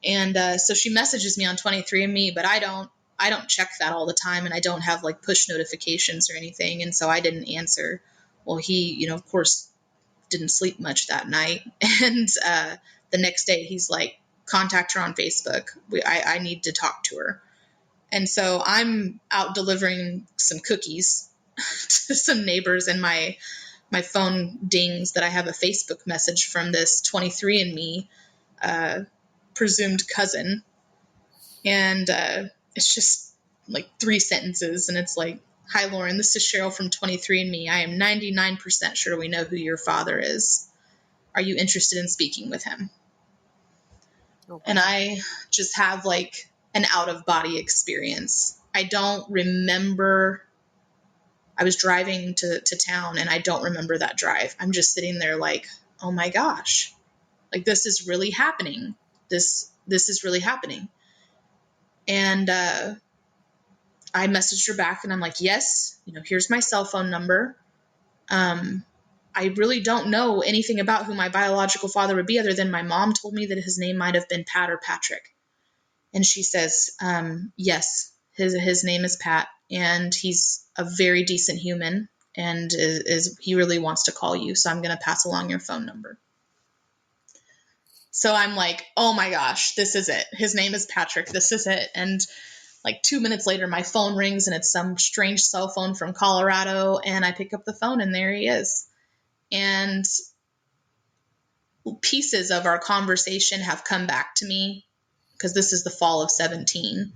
And so she messages me on 23andMe, but I don't check that all the time, and I don't have like push notifications or anything. And so I didn't answer. Well, he, of course, didn't sleep much that night. And the next day he's like, contact her on Facebook. I need to talk to her. And so I'm out delivering some cookies to some neighbors, and my phone dings that I have a Facebook message from this 23andMe presumed cousin. And it's just like 3 sentences, and it's like, hi, Lauren, this is Cheryl from 23andMe. I am 99% sure we know who your father is. Are you interested in speaking with him? Okay. And I just have like an out-of-body experience. I don't remember. I was driving to town, and I don't remember that drive. I'm just sitting there like, oh my gosh, like this is really happening. This is really happening. And I messaged her back, and I'm like, yes, here's my cell phone number. I really don't know anything about who my biological father would be, other than my mom told me that his name might have been Pat or Patrick. And she says, yes, his name is Pat, and he's a very decent human. and he really wants to call you. So I'm going to pass along your phone number. So I'm like, oh my gosh, this is it. His name is Patrick. This is it. And like 2 minutes later, my phone rings and it's some strange cell phone from Colorado. And I pick up the phone and there he is. And pieces of our conversation have come back to me, because this is the fall of 17.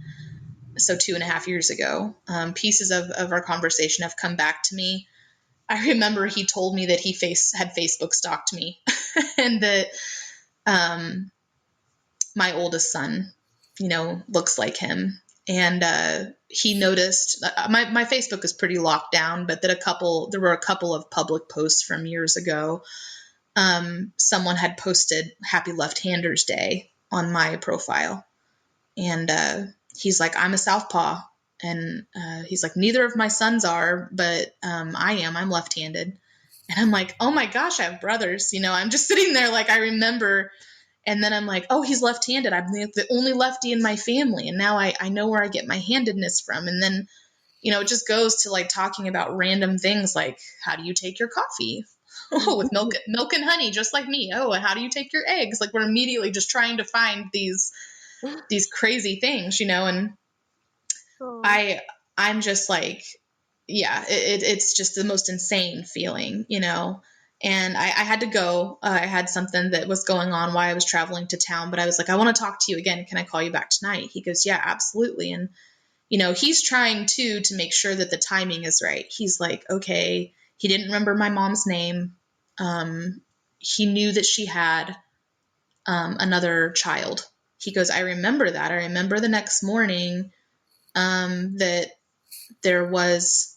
So 2.5 years ago, pieces of our conversation have come back to me. I remember he told me that he had Facebook stalked me and that my oldest son, looks like him. And he noticed my Facebook is pretty locked down, but that there were a couple of public posts from years ago. Someone had posted Happy Left-Handers Day on my profile. And he's like, I'm a southpaw. And he's like, neither of my sons are, but I am. I'm left-handed. And I'm like, oh my gosh, I have brothers. I'm just sitting there like, I remember. And then I'm like, oh, he's left-handed. I'm the only lefty in my family. And now I know where I get my handedness from. And then, it just goes to like talking about random things like, how do you take your coffee? Oh, with milk and honey, just like me. Oh, and how do you take your eggs? Like, we're immediately just trying to find these crazy things, and I'm just like, yeah, it's just the most insane feeling, and I had to go. I had something that was going on while I was traveling to town, but I was like, I want to talk to you again. Can I call you back tonight? He goes, yeah, absolutely. And, he's trying to make sure that the timing is right. He's like, okay, he didn't remember my mom's name. He knew that she had another child. He goes, I remember that. I remember the next morning that there was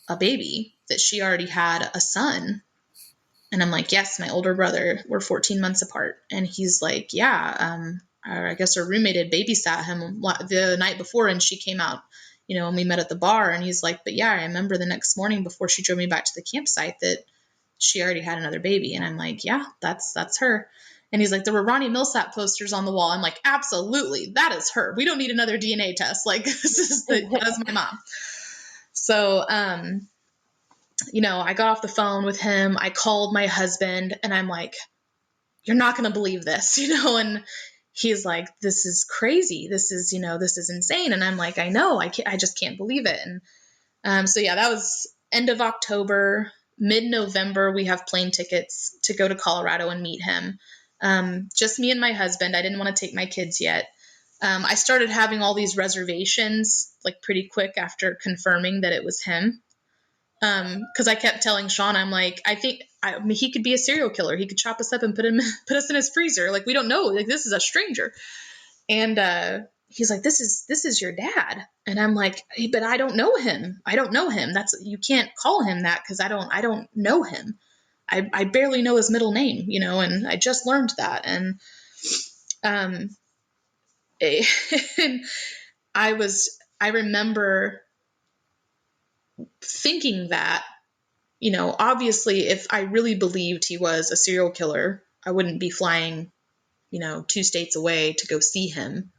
a baby, that she already had a son. And I'm like, yes, my older brother. We're 14 months apart. And he's like, yeah, I guess her roommate had babysat him the night before, and she came out, and we met at the bar. And he's like, but yeah, I remember the next morning before she drove me back to the campsite that she already had another baby. And I'm like, yeah, that's her. And he's like, there were Ronnie Millsap posters on the wall. I'm like, absolutely, that is her. We don't need another DNA test. Like, that's my mom. So, I got off the phone with him. I called my husband and I'm like, you're not going to believe this, and he's like, this is crazy. This is insane. And I'm like, I know, I just can't believe it. And so yeah, that was end of October. Mid-November, we have plane tickets to go to Colorado and meet him. Just me and my husband. I didn't want to take my kids yet. I started having all these reservations like pretty quick after confirming that it was him. Because I kept telling Sean, I'm like, he could be a serial killer. He could chop us up and put us in his freezer. Like, we don't know. Like, this is a stranger. And he's like, this is your dad. And I'm like, hey, but I don't know him. You can't call him that because I don't know him. I barely know his middle name, and I just learned that. And and I remember thinking that, obviously if I really believed he was a serial killer, I wouldn't be flying, 2 states away to go see him.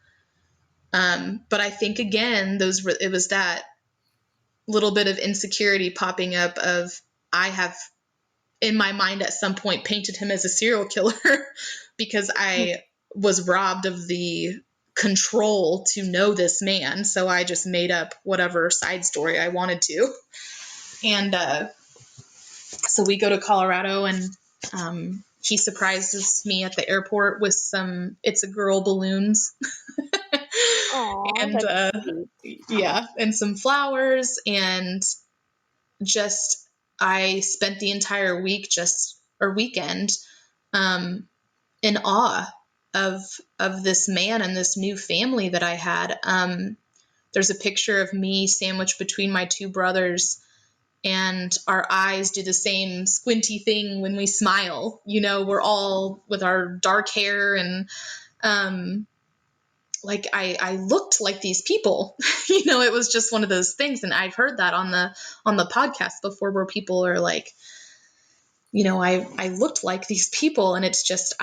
But I think again, it was that little bit of insecurity popping up of, I have in my mind at some point painted him as a serial killer because I was robbed of the control to know this man. So I just made up whatever side story I wanted to. And so we go to Colorado, and he surprises me at the airport with some It's a Girl balloons. And yeah, and some flowers. And just, I spent the entire weekend in awe of this man and this new family that I had. There's a picture of me sandwiched between my 2 brothers, and our eyes do the same squinty thing when we smile. We're all with our dark hair, and like I looked like these people. It was just one of those things. And I've heard that on the podcast before, where people are like, I looked like these people. And it's just,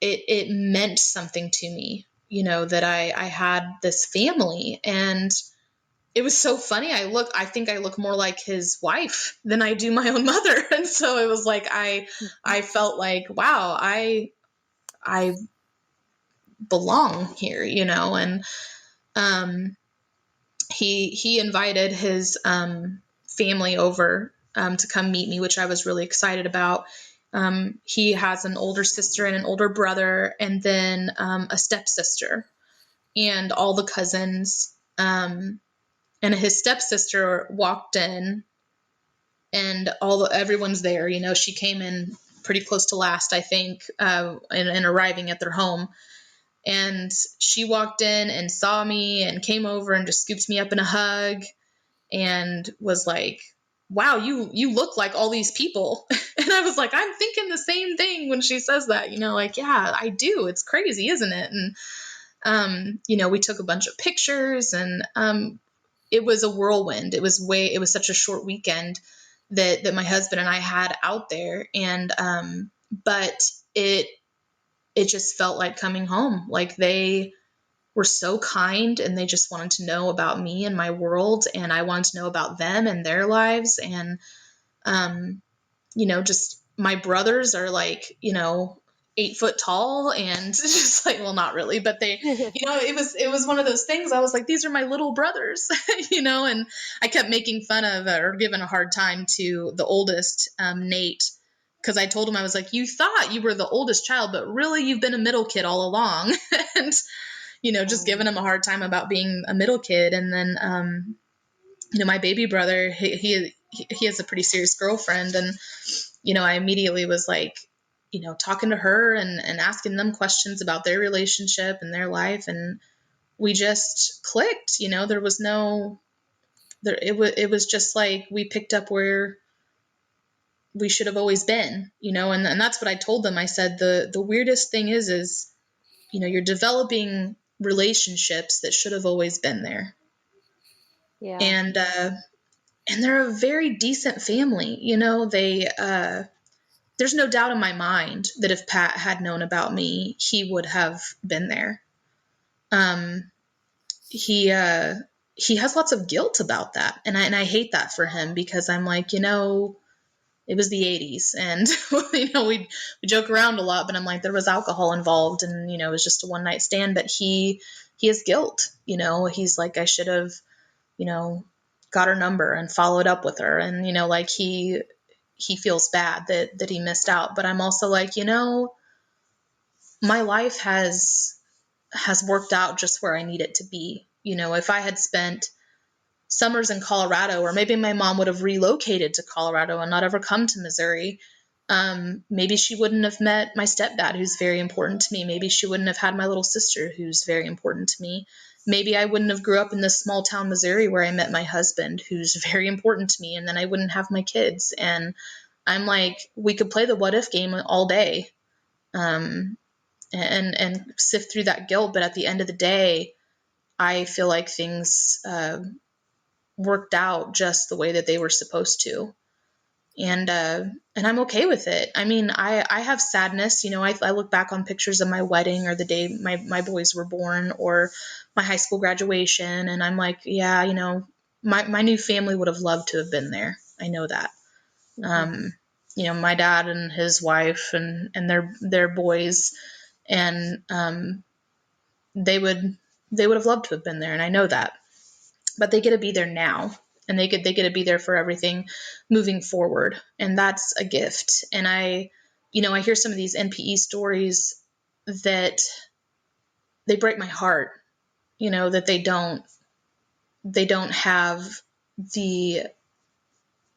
it meant something to me, that I had this family. And it was so funny. I think I look more like his wife than I do my own mother. And so it was like, I felt like, wow, I belong here, and, um, he invited his, family over, to come meet me, which I was really excited about. He has an older sister and an older brother, and then, a stepsister and all the cousins. And his stepsister walked in, and everyone's there. She came in pretty close to last, I think, in arriving at their home. And she walked in and saw me and came over and just scooped me up in a hug and was like, wow, you look like all these people. And I was like, I'm thinking the same thing when she says that, like, yeah, I do. It's crazy, isn't it? And, we took a bunch of pictures, and, it was a whirlwind. It was such a short weekend that my husband and I had out there. And, but it just felt like coming home. Like, they were so kind, and they just wanted to know about me and my world, and I wanted to know about them and their lives. And, um, just my brothers are like, 8 foot tall, and just like, well, not really, but they, it was one of those things. I was like, these are my little brothers, and I kept making fun of, or giving a hard time to the oldest, Nate, because I told him, I was like, you thought you were the oldest child, but really you've been a middle kid all along. And, just giving him a hard time about being a middle kid. And then, my baby brother, he has a pretty serious girlfriend. And, I immediately was like, talking to her and asking them questions about their relationship and their life. And we just clicked. There was it was just like we picked up where we should have always been, and that's what I told them. I said, the weirdest thing is, you're developing relationships that should have always been there. Yeah. And they're a very decent family. There's no doubt in my mind that if Pat had known about me, he would have been there. Um, he has lots of guilt about that, and I hate that for him, because I'm like, it was the 80s, and we joke around a lot, but I'm like, there was alcohol involved, and it was just a one night stand. But he has guilt. He's like, I should have, got her number and followed up with her, and like he feels bad that he missed out. But I'm also like, my life has worked out just where I need it to be. If I had spent summers in Colorado, or maybe my mom would have relocated to Colorado and not ever come to Missouri, maybe she wouldn't have met my stepdad, who's very important to me. Maybe she wouldn't have had my little sister, who's very important to me. Maybe I wouldn't have grew up in this small town Missouri where I met my husband, who's very important to me, and then I wouldn't have my kids. And I'm like, we could play the what if game all day, and sift through that guilt. But at the end of the day, I feel like things worked out just the way that they were supposed to. And I'm okay with it. I mean, I have sadness. I look back on pictures of my wedding, or the day my boys were born, or my high school graduation, and I'm like, yeah, my new family would have loved to have been there. I know that. My dad and his wife and their boys, and they would have loved to have been there, and I know that. But they get to be there now, and they get to be there for everything moving forward, and that's a gift. And I hear some of these NPE stories that they break my heart, that they don't have the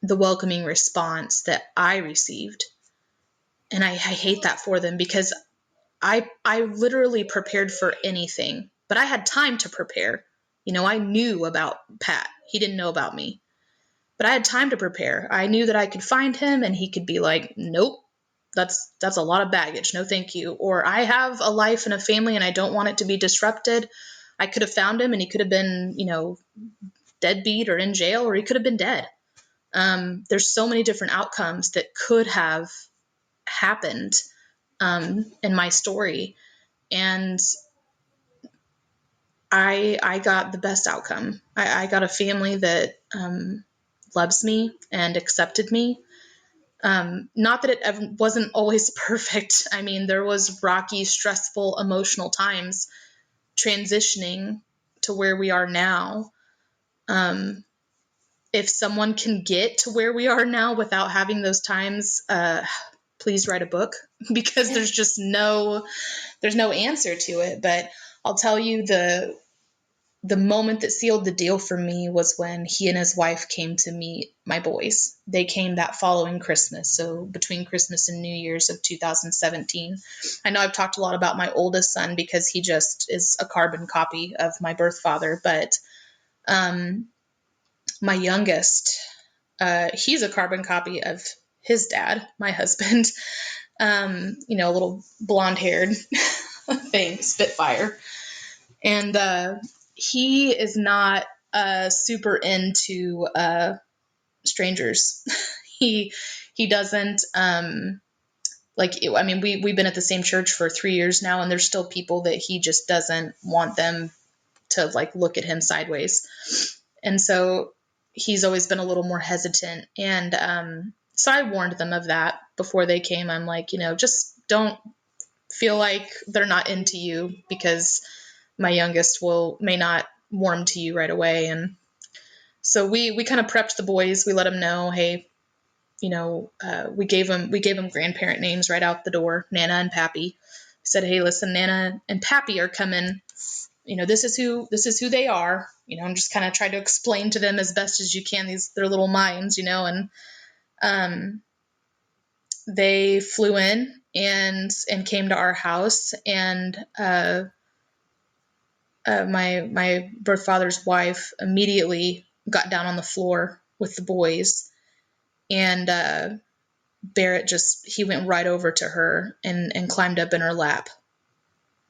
welcoming response that I received. And I hate that for them, because I literally prepared for anything, but I had time to prepare. I knew about Pat. He didn't know about me, but I had time to prepare. I knew that I could find him, and he could be like, nope, that's a lot of baggage. No, thank you. Or, I have a life and a family, and I don't want it to be disrupted. I could have found him, and he could have been, deadbeat or in jail, or he could have been dead. There's so many different outcomes that could have happened, in my story. And I got the best outcome. I got a family that loves me and accepted me. Not that it wasn't always perfect. I mean, there was rocky, stressful, emotional times transitioning to where we are now. If someone can get to where we are now without having those times, please write a book, because there's no answer to it. But I'll tell you, the moment that sealed the deal for me was when he and his wife came to meet my boys. They came that following Christmas, so between Christmas and New Year's of 2017. I know I've talked a lot about my oldest son because he just is a carbon copy of my birth father, but my youngest, he's a carbon copy of his dad, my husband. A little blonde-haired thing, Spitfire. And he is not super into strangers. he he doesn't we've been at the same church for 3 years now, and there's still people that he just doesn't want them to like look at him sideways. And so he's always been a little more hesitant. And so I warned them of that before they came. I'm like, just don't feel like they're not into you, because my youngest may not warm to you right away. And so we kind of prepped the boys. We let them know, hey, we gave them grandparent names right out the door, Nana and Pappy. We said, hey, listen, Nana and Pappy are coming. This is who they are. And just kind of try to explain to them as best as you can their little minds, and they flew in and came to our house. And my birth father's wife immediately got down on the floor with the boys, and Barrett he went right over to her and climbed up in her lap.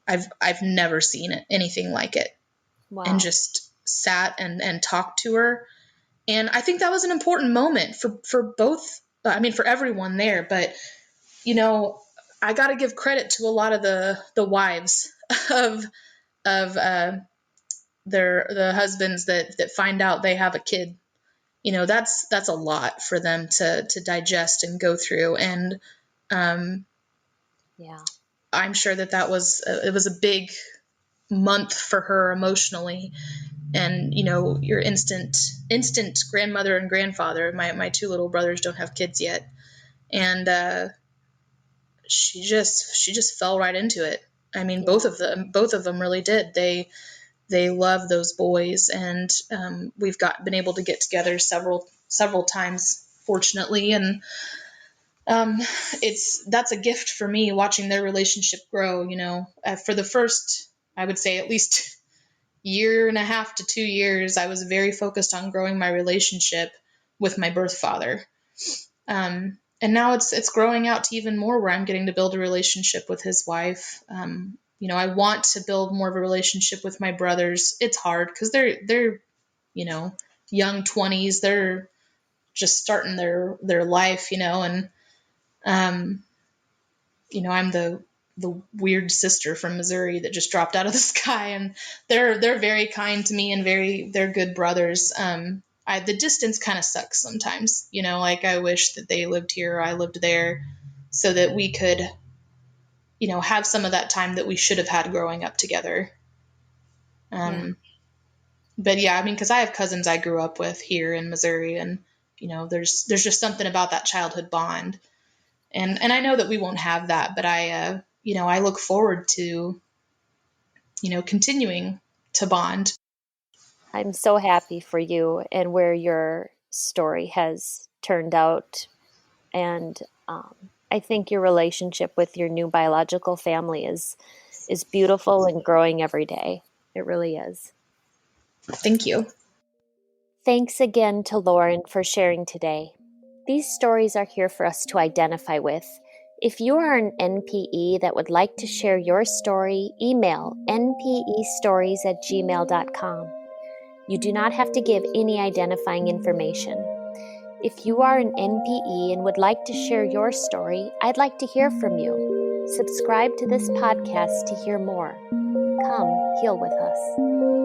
I've never seen anything like it. Wow. And just sat and talked to her. And I think that was an important moment for both, for everyone there. But, I got to give credit to a lot of the wives of the husbands that find out they have a kid. That's a lot for them to digest and go through. And yeah, I'm sure that was it was a big month for her emotionally. And your instant grandmother and grandfather, my two little brothers don't have kids yet, and she just fell right into it. I mean, yeah. both of them really did. They love those boys, and we've been able to get together several times, fortunately. And that's a gift for me, watching their relationship grow. For the first, I would say, at least year and a half to 2 years, I was very focused on growing my relationship with my birth father. And now it's growing out to even more, where I'm getting to build a relationship with his wife. I want to build more of a relationship with my brothers. It's hard because they're young 20s. They're just starting their life, and I'm the weird sister from Missouri that just dropped out of the sky, and they're very kind to me, and they're good brothers. The distance kind of sucks sometimes, like I wish that they lived here or I lived there, so that we could, have some of that time that we should have had growing up together. Yeah. But yeah, because I have cousins I grew up with here in Missouri, and there's just something about that childhood bond. And I know that we won't have that, but I look forward to, continuing to bond. I'm so happy for you and where your story has turned out. And I think your relationship with your new biological family is beautiful and growing every day. It really is. Thank you. Thanks again to Lauren for sharing today. These stories are here for us to identify with. If you are an NPE that would like to share your story, email npestories@gmail.com. You do not have to give any identifying information. If you are an NPE and would like to share your story, I'd like to hear from you. Subscribe to this podcast to hear more. Come heal with us.